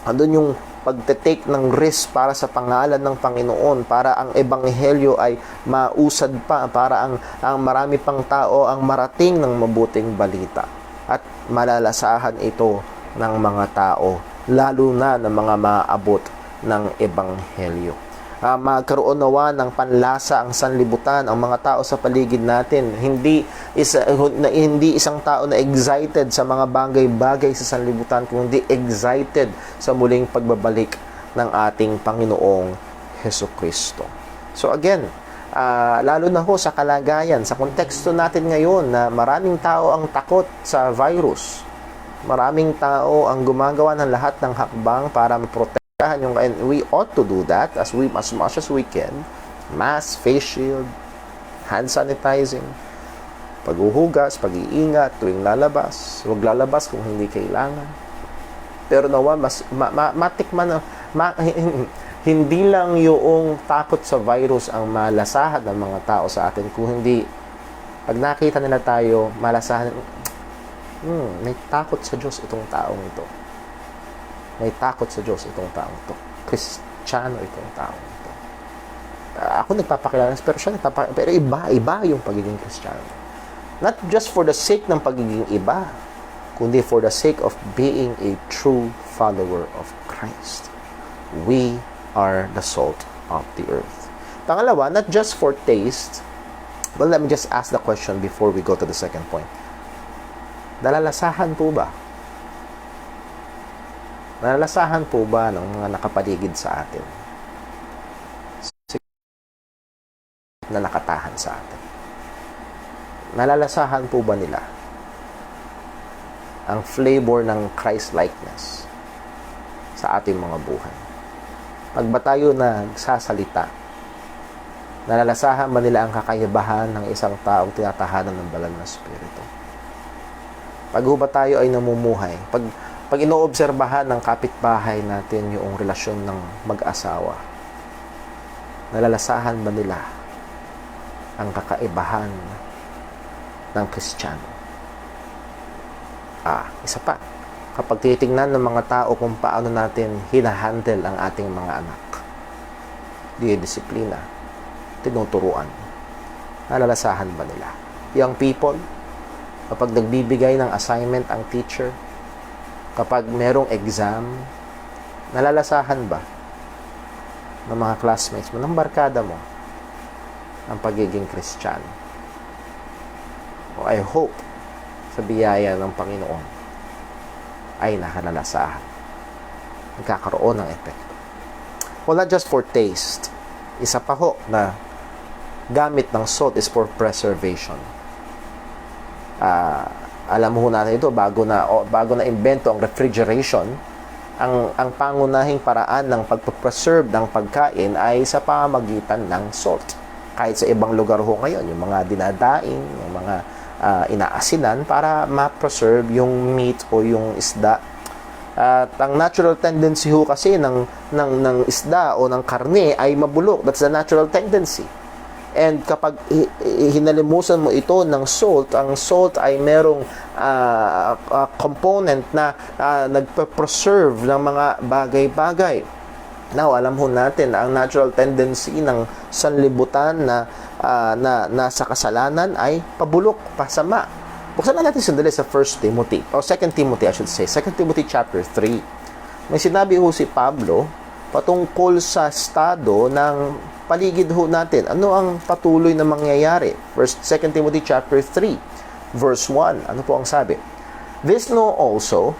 Andun yung pagte-take ng risk para sa pangalan ng Panginoon, para ang Ebanghelyo ay mausad pa, para ang marami pang tao ang marating ng mabuting balita. At malalasahan ito ng mga tao, lalo na ng mga maabot ng Ebanghelyo. Magkaroon nawa ng panlasa ang sanlibutan, ang mga tao sa paligid natin. Hindi isang tao na excited sa mga bagay-bagay sa sanlibutan, kundi excited sa muling pagbabalik ng ating Panginoong Hesukristo. So again, lalo na ho sa kalagayan, sa konteksto natin ngayon na maraming tao ang takot sa virus. Maraming tao ang gumagawa ng lahat ng hakbang para maprotektahan yung, and we ought to do that as much as we can. Mask, face shield, hand sanitizing, paghuhugas, pag-iingat tuwing lalabas. Huwag lalabas kung hindi kailangan. Pero nawa matikman hindi lang yung takot sa virus ang malasahan ng mga tao sa atin, kung hindi pag nakita nila tayo, malasahan, may takot sa Diyos itong taong ito. May takot sa Diyos itong taong ito. Kristiyano itong taong ito. Ako nagpapakilala, pero iba yung pagiging Kristiyano. Not just for the sake ng pagiging iba, kundi for the sake of being a true follower of Christ. We are the salt of the earth. Pangalawa, not just for taste. Well, let me just ask the question before we go to the second point. Nalalasahan po ba? Nalalasahan po ba ng mga nakapaligid sa atin na nakatahan sa atin? Nalalasahan po ba nila ang flavor ng Christ-likeness sa ating mga buhay? Pag ba tayo nagsasalita, nalalasahan ba nila ang kakayabahan ng isang taong tinatahanan ng banal na Espiritu? Pag ba tayo ay namumuhay, pag inoobserbahan ng kapitbahay natin yung relasyon ng mag-asawa, nalalasahan ba nila ang kakaibahan ng Kristiyano? Isa pa, kapag titingnan ng mga tao kung paano natin hinahandle ang ating mga anak, disiplina, tinuturuan, nalalasahan ba nila? Young people, kapag nagbibigay ng assignment ang teacher, kapag merong exam, nalalasahan ba ng mga classmates mo, ng barkada mo, ang pagiging Kristiyano? I hope sa biyaya ng Panginoon ay nakalalasahan. Nagkakaroon ng epekto. Well, not just for taste. Isa pa ho na gamit ng salt is for preservation. Alam mo natin ito, bago na invento ang refrigeration, ang pangunahing paraan ng pagpapreserve ng pagkain ay sa pamamagitan ng salt. Kahit sa ibang lugar ho ngayon, yung mga dinadaing, yung mga inaasinan para ma-preserve yung meat o yung isda. At ang natural tendency ho kasi ng isda o ng karne ay mabulok. That's the natural tendency. And kapag hinalimusan mo ito ng salt, ang salt ay merong component na nagpe-preserve ng mga bagay-bagay. Now, alam ho natin ang natural tendency ng sanlibutan na nasa kasalanan ay pabulok, pasama. Buksan na natin sandali sa 1 Timothy, o 2 Timothy I should say, 2 Timothy chapter 3. May sinabi ho si Pablo patungkol sa estado ng paligid ho natin. Ano ang patuloy na mangyayari? 2 Timothy chapter 3, verse 1. Ano po ang sabi? This know also,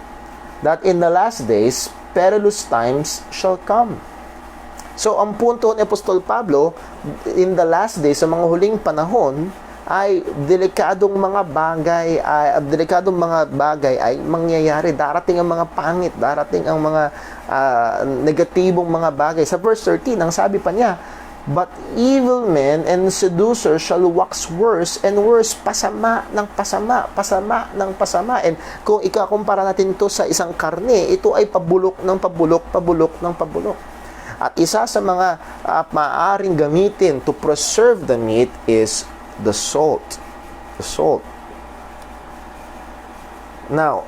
that in the last days, perilous times shall come. So, ang punto ni Apostol Pablo, in the last days, sa mga huling panahon, ay delikadong mga bagay ay mangyayari. Darating ang mga pangit, darating ang mga negatibong mga bagay. Sa verse 13, ang sabi pa niya, but evil men and seducers shall wax worse and worse. Pasama ng pasama, pasama ng pasama. And kung ikakumpara natin ito sa isang karne, ito ay pabulok ng pabulok, pabulok ng pabulok. At isa sa mga maaaring gamitin to preserve the meat is the salt. The salt. Now,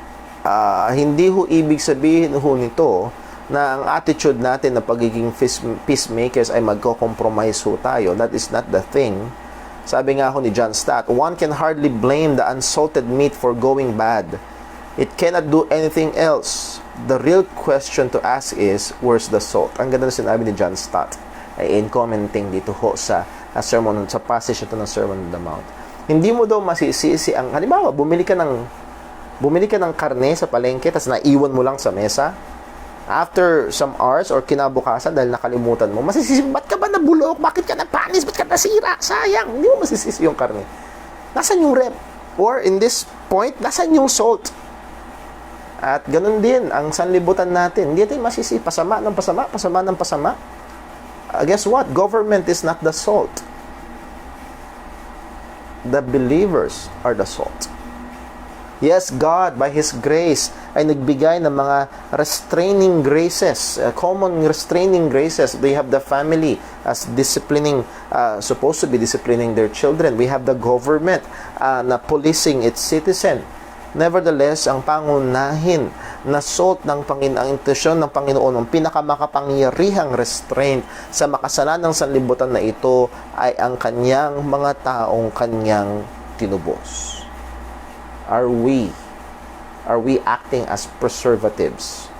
hindi ho ibig sabihin ho nito na ang attitude natin na pagiging peacemakers ay magko-compromise ho tayo. That is not the thing. Sabi nga ho ni John Stott, one can hardly blame the unsalted meat for going bad. It cannot do anything else. The real question to ask is, where's the salt? Ang ganda na sinabi ni John Stott in commenting dito ho sa sermon, sa passage ito ng Sermon on the Mount. Hindi mo daw masisisi ang, halimbawa, bumili ka ng karne sa palengke, tapos naiwan mo lang sa mesa. After some hours or kinabukasan dahil nakalimutan mo, masisisi, ba't ka ba nabulok? Bakit ka napanis? Ba't ka nasira? Sayang. Hindi mo masisisi yung karne. Nasaan yung rep? Or in this point, nasaan yung salt? At ganun din ang sanlibutan natin. Hindi tayo masisi. Pasama ng pasama, pasama ng pasama. Guess what? Government is not the salt. The believers are the salt. Yes, God, by His grace, ay nagbigay ng mga restraining graces, common restraining graces. They have the family as disciplining, supposed to be disciplining their children. We have the government na policing its citizen. Nevertheless, ang pangunahin na salt ng ang intensyon ng Panginoon, ang pinakamakapangyarihang restraint sa makasalanang sanlibutan na ito ay ang kanyang mga taong kanyang tinubos. Are we acting as preservatives?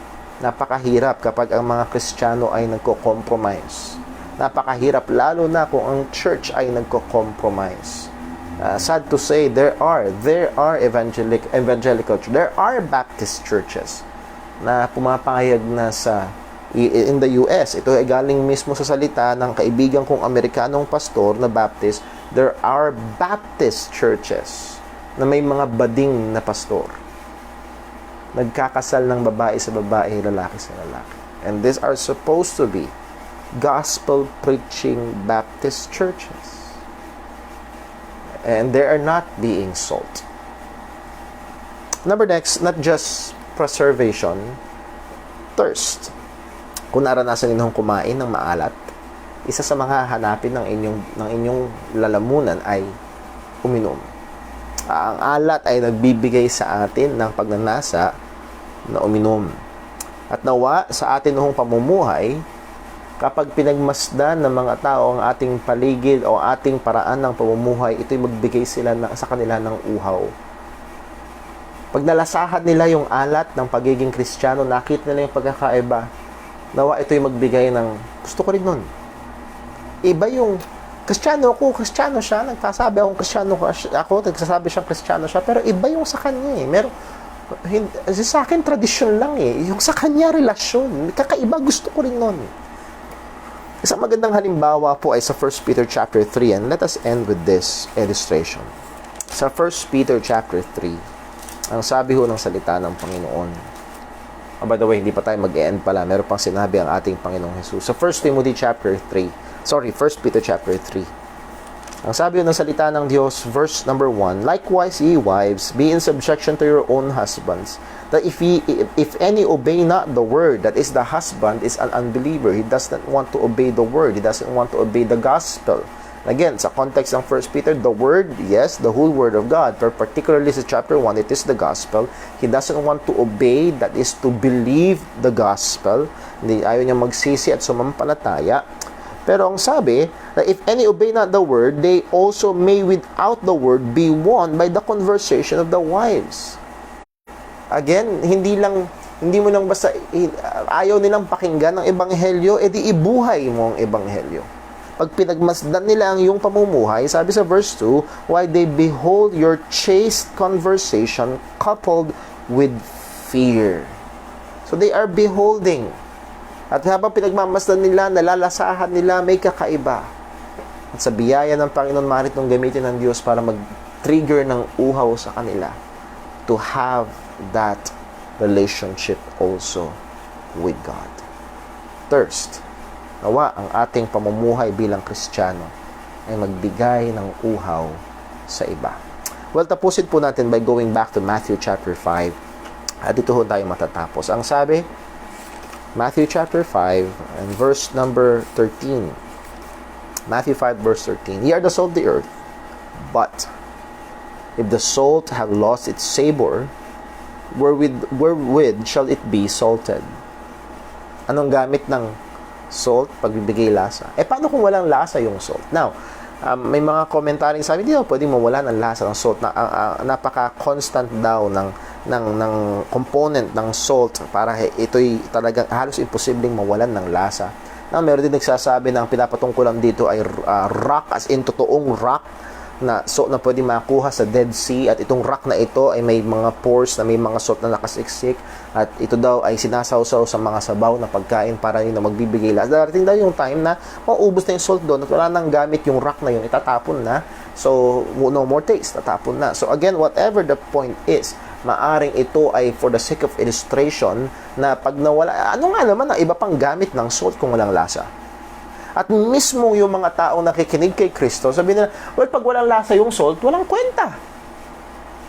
Napakahirap kapag ang mga Kristiyano ay nagko-compromise. Napakahirap lalo na kung ang church ay nagko-compromise. Sad to say, there are evangelical churches, there are Baptist churches na pumapayag na in the US. Ito ay galing mismo sa salita ng kaibigan kong Amerikanong pastor na Baptist. There are Baptist churches na may mga bading na pastor. Nagkakasal ng babae sa babae, lalaki sa lalaki. And these are supposed to be gospel-preaching Baptist churches. And they are not being salt. Number next, not just preservation, thirst. Kung naranasan ninyong kumain ng maalat, isa sa mga hanapin ng inyong lalamunan ay uminom. Ang alat ay nagbibigay sa atin ng pagnanasa na uminom. At nawa sa atin noong pamumuhay, kapag pinagmasdan ng mga tao ang ating paligid o ating paraan ng pamumuhay, ito'y magbigay sa kanila ng uhaw. Pag nalasahan nila yung alat ng pagiging Kristiyano, nakita nila yung pagkakaiba, nawa ito'y magbigay ng, gusto ko rin nun. Iba yung, Kristiyano siya, nagsasabi akong Kristiyano ako, nagsasabi siyang Kristiyano siya, pero iba yung sa kanya eh. Sa akin, tradisyon lang eh. Yung sa kanya, relasyon. Kakaiba, gusto ko rin nun. Isang magandang halimbawa po ay sa 1 Peter chapter 3, and let us end with this illustration. Sa 1 Peter chapter 3, Ang sabi ho ng salita ng Panginoon. By the way, hindi pa tayo mag-end pala. Meron pang sinabi ang ating Panginoong Jesus. Sa 1 Timothy chapter 3. Sorry, 1 Peter chapter 3. Ang sabi ng salita ng Diyos, verse number 1, likewise, ye wives, be in subjection to your own husbands, that if any obey not the word, that is, the husband is an unbeliever. He does not want to obey the word. He doesn't want to obey the gospel. Again, sa context ng 1 Peter, the word, yes, the whole word of God, but particularly sa chapter 1, it is the gospel. He doesn't want to obey, that is, to believe the gospel. Hindi, ayaw niya magsisi at sumampalataya. Pero ang sabi, that if any obey not the word, they also may without the word be won by the conversation of the wives. Again, hindi mo lang basta ayaw nilang pakinggan ng ebanghelyo, edi ibuhay mo ang ebanghelyo. Pag pinagmasdan nila ang iyong pamumuhay, sabi sa verse 2, why they behold your chaste conversation coupled with fear. So they are beholding. At habang pinagmamasdan nila, nalalasahan nila, may kakaiba. At sa biyaya ng Panginoon, maaari itong gamitin ng Diyos para mag-trigger ng uhaw sa kanila to have that relationship also with God. Thirst. Nawa, ang ating pamumuhay bilang Kristiyano ay magbigay ng uhaw sa iba. Well, tapusin po natin by going back to Matthew chapter 5. At dito ho tayo matatapos. Ang sabi, Matthew chapter 5 and verse number 13. Matthew 5 verse 13. Ye are the salt of the earth, but if the salt have lost its savor, wherewith shall it be salted? Anong gamit ng salt pagbibigay lasa? Paano kung walang lasa yung salt? Now, may mga komentaryong sabi, di ba pwedeng mawala ng lasa ng salt. Napaka-constant daw ng component ng salt para ito'y talagang halos imposibleng mawalan ng lasa. Now, meron din nagsasabi na ang pinapatungkulan dito ay rock, as in totoong rock na salt na pwede makuha sa Dead Sea, at itong rock na ito ay may mga pores na may mga salt na nakasiksik, at ito daw ay sinasawsaw sa mga sabaw na pagkain para yun na magbibigay lasa. Darating daw yung time na maubos na yung salt doon at wala nang gamit yung rock na yun, itatapon na. So, no more taste, tatapon na. So again, whatever the point is, maaring ito ay for the sake of illustration na pag nawala, ano nga naman ang iba pang gamit ng salt kung walang lasa? At mismo yung mga taong nakikinig kay Kristo, sabi nila, well, pag walang lasa yung salt, walang kwenta.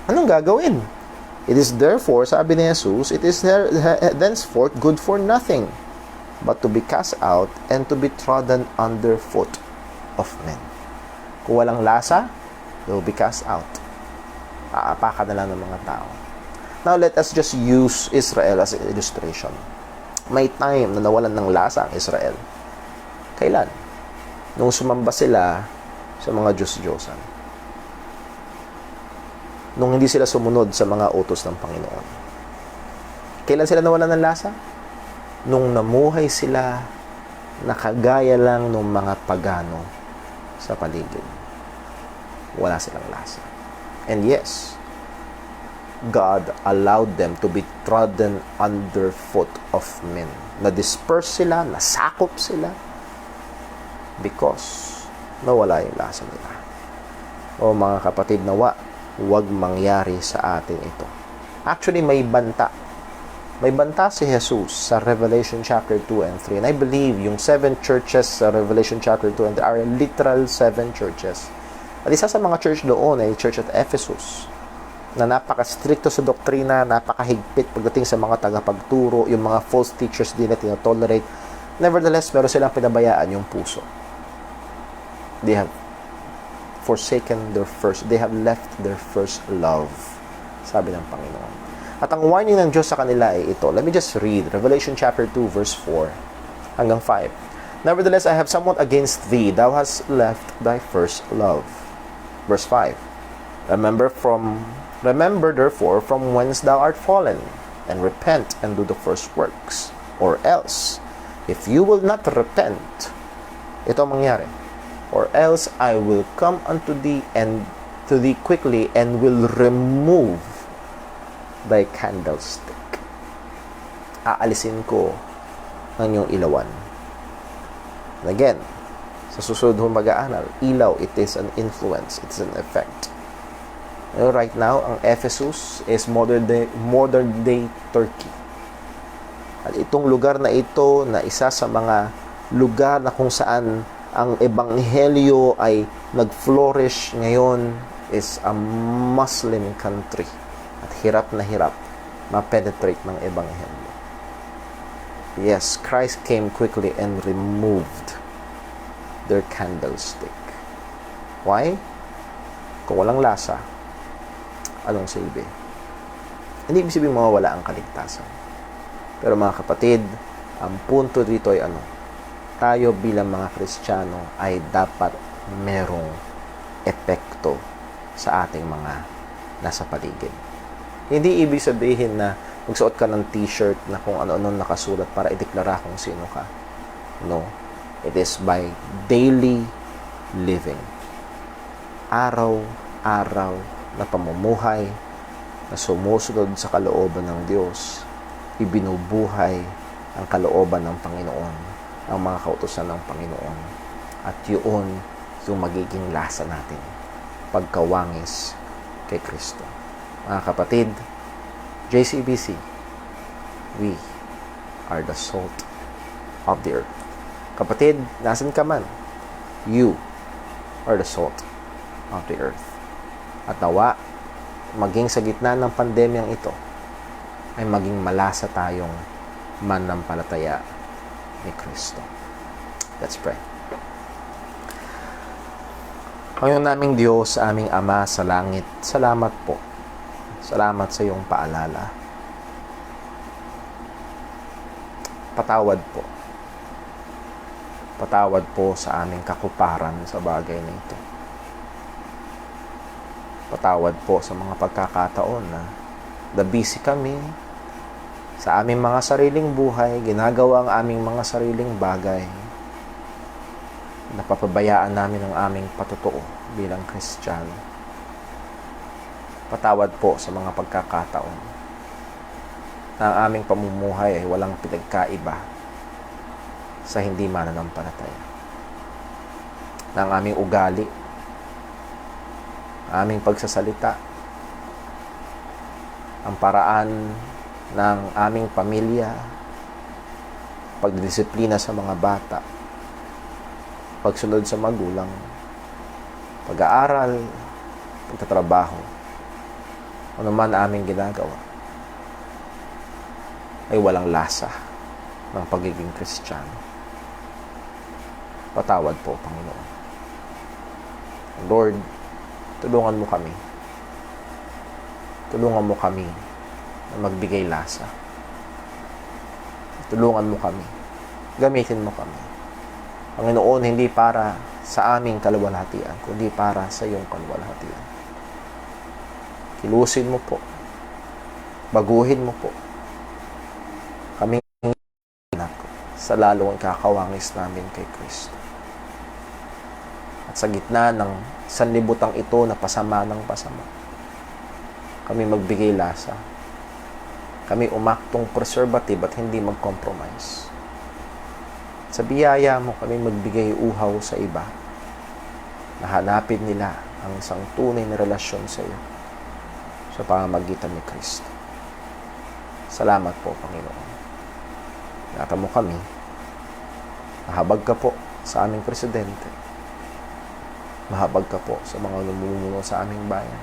Anong gagawin? It is therefore, sabi ni Jesus, it is thenceforth good for nothing, but to be cast out and to be trodden under foot of men. Kung walang lasa, they will be cast out. Aapakan na lang ng mga tao. Now, let us just use Israel as an illustration. May time na nawalan ng lasa ang Israel. Kailan? Nung sumamba sila sa mga Diyos-Diyosan. Nung hindi sila sumunod sa mga utos ng Panginoon. Kailan sila nawalan ng lasa? Nung namuhay sila nakagaya lang ng mga pagano sa paligid. Wala silang lasa. And yes, God allowed them to be trodden underfoot of men. Na-disperse sila, nasakop sila, because nawala yung lasa nila. O mga kapatid, nawa, huwag mangyari sa atin ito. Actually, may banta. May banta si Jesus sa Revelation chapter 2 and 3. And I believe yung 7 churches sa Revelation chapter 2, and there are literal 7 churches. At isa sa mga church doon ay church at Ephesus, na napaka-stricto sa doktrina, napakahigpit pagdating sa mga tagapagturo, yung mga false teachers din na tinotolerate. Nevertheless, meron silang pinabayaan yung puso. They have forsaken they have left their first love, sabi ng Panginoon. At ang warning ng Diyos sa kanila ay ito. Let me just read Revelation chapter 2 verse 4 hanggang 5. Nevertheless, I have somewhat against thee. Thou hast left thy first love. Verse 5. Remember therefore from whence thou art fallen, and repent and do the first works. Or else, if you will not repent, ito ang mangyari. Or else I will come unto thee quickly, and will remove thy candlestick. Aalisin ko ang iyong ilawan. And again, sa susunod mong mag-aaral, ilaw, it is an influence, it is an effect. Right now, ang Ephesus is modern day Turkey. At itong lugar na ito na isa sa mga lugar na kung saan ang ebanghelyo ay nag-flourish ngayon is a Muslim country. At hirap na hirap ma-penetrate ng ebanghelyo. Yes, Christ came quickly and removed their candlestick. Why? Kung walang lasa, anong silbi? Hindi ibig sabihin mawawala ang kaligtasan. Pero mga kapatid, ang punto dito ay ano? Tayo bilang mga Kristiyano ay dapat merong epekto sa ating mga nasa paligid. Hindi ibig sabihin na magsuot ka ng t-shirt na kung ano-ano nakasulat para ideklara kung sino ka. No. It is by daily living. Araw-araw na pamumuhay na sumusunod sa kalooban ng Diyos, ibinubuhay ang kalooban ng Panginoon, ang mga kautusan ng Panginoon. At yun yung magiging lasa natin, pagkawangis kay Kristo. Mga kapatid, JCBC, we are the salt of the earth. Kapatid, nasan ka man, you are the salt of the earth. At nawa, maging sa gitna ng pandemyang ito, ay maging malasa tayong mananampalataya ni Kristo. Let's pray. Panginoon naming Diyos, aming Ama sa langit, salamat po. Salamat sa iyong paalala. Patawad po. Patawad po sa aming kakuparan sa bagay na ito. Patawad po sa mga pagkakataon na busy kami sa aming mga sariling buhay, ginagawa ang aming mga sariling bagay. Napapabayaan namin ang aming patutuo bilang Kristiyano. Patawad po sa mga pagkakataon na ang aming pamumuhay ay walang pinagkaiba sa hindi mananampalataya. Na ang aming ugali, aming pagsasalita, ang paraan ng aming pamilya, pagdisiplina sa mga bata, pagsunod sa magulang, pag-aaral, pagtatrabaho, ano man aming ginagawa, ay walang lasa ng pagiging Kristiyano. Patawad po, Panginoon. Lord, tulungan mo kami. Tulungan mo kami na magbigay lasa. Tulungan mo kami. Gamitin mo kami. Panginoon, hindi para sa aming kaluwalhatian, kundi para sa iyong kaluwalhatian. Kilusin mo po. Baguhin mo po kaming anak sa lalong kakawangis namin kay Kristo. At sa gitna ng sanlibutang ito na pasama ng pasama, kami magbigay lasa. Kami umaktong preservative at hindi mag-compromise. Sa biyaya mo kami magbigay uhaw sa iba na hanapin nila ang isang tunay na relasyon sa iyo sa pamamagitan ni Kristo. Salamat po, Panginoon. Ingatan mo kami. Mahabag ka po sa aming presidente. Mahabag ka po sa mga namumuno sa aming bayan.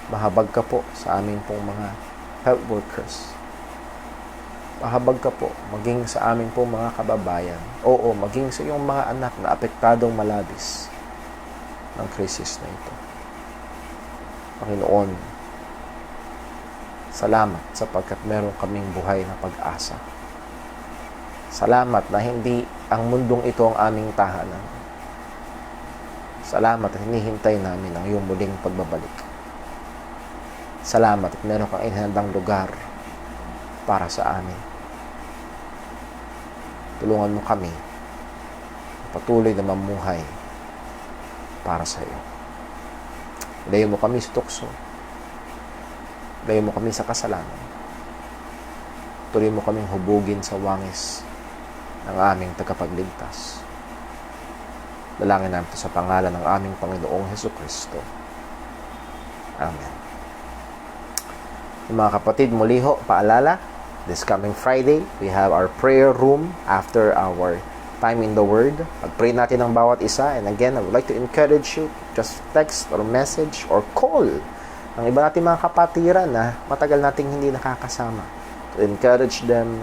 Mahabag ka po sa aming pong mga health workers. Mahabag ka po maging sa aming pong mga kababayan. Oo, maging sa iyong mga anak na apektadong malabis ng krisis na ito. Panginoon, salamat sapagkat meron kaming buhay na pag-asa. Salamat na hindi ang mundong ito ang aming tahanan. Salamat at hinihintay namin ang iyong muling pagbabalik. Salamat at meron kang inhandang lugar para sa amin. Tulungan mo kami patuloy na mamuhay para sa iyo. Ilayo mo kami sa tukso. Ilayo mo kami sa kasalanan. Tuloy mo kaming hubugin sa wangis ng aming tagapagligtas. Dalangin namin ito sa pangalan ng aming Panginoong Hesukristo. Amen. Mga kapatid, muli ho, paalala, this coming Friday, we have our prayer room after our time in the Word. Pag-pray natin ang bawat isa. And again, I would like to encourage you, just text or message or call ang iba natin mga kapatiran na matagal nating hindi nakakasama. To encourage them,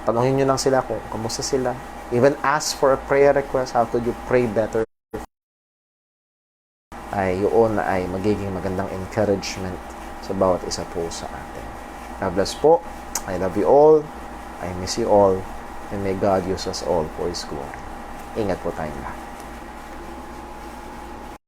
tanungin nyo lang sila kung kamusta sila. Even ask for a prayer request, how could you pray better? Ay yun ay magiging magandang encouragement sa bawat isa po sa atin. God bless po. I love you all. I miss you all. And may God use us all for His glory. Ingat po tayong lahat.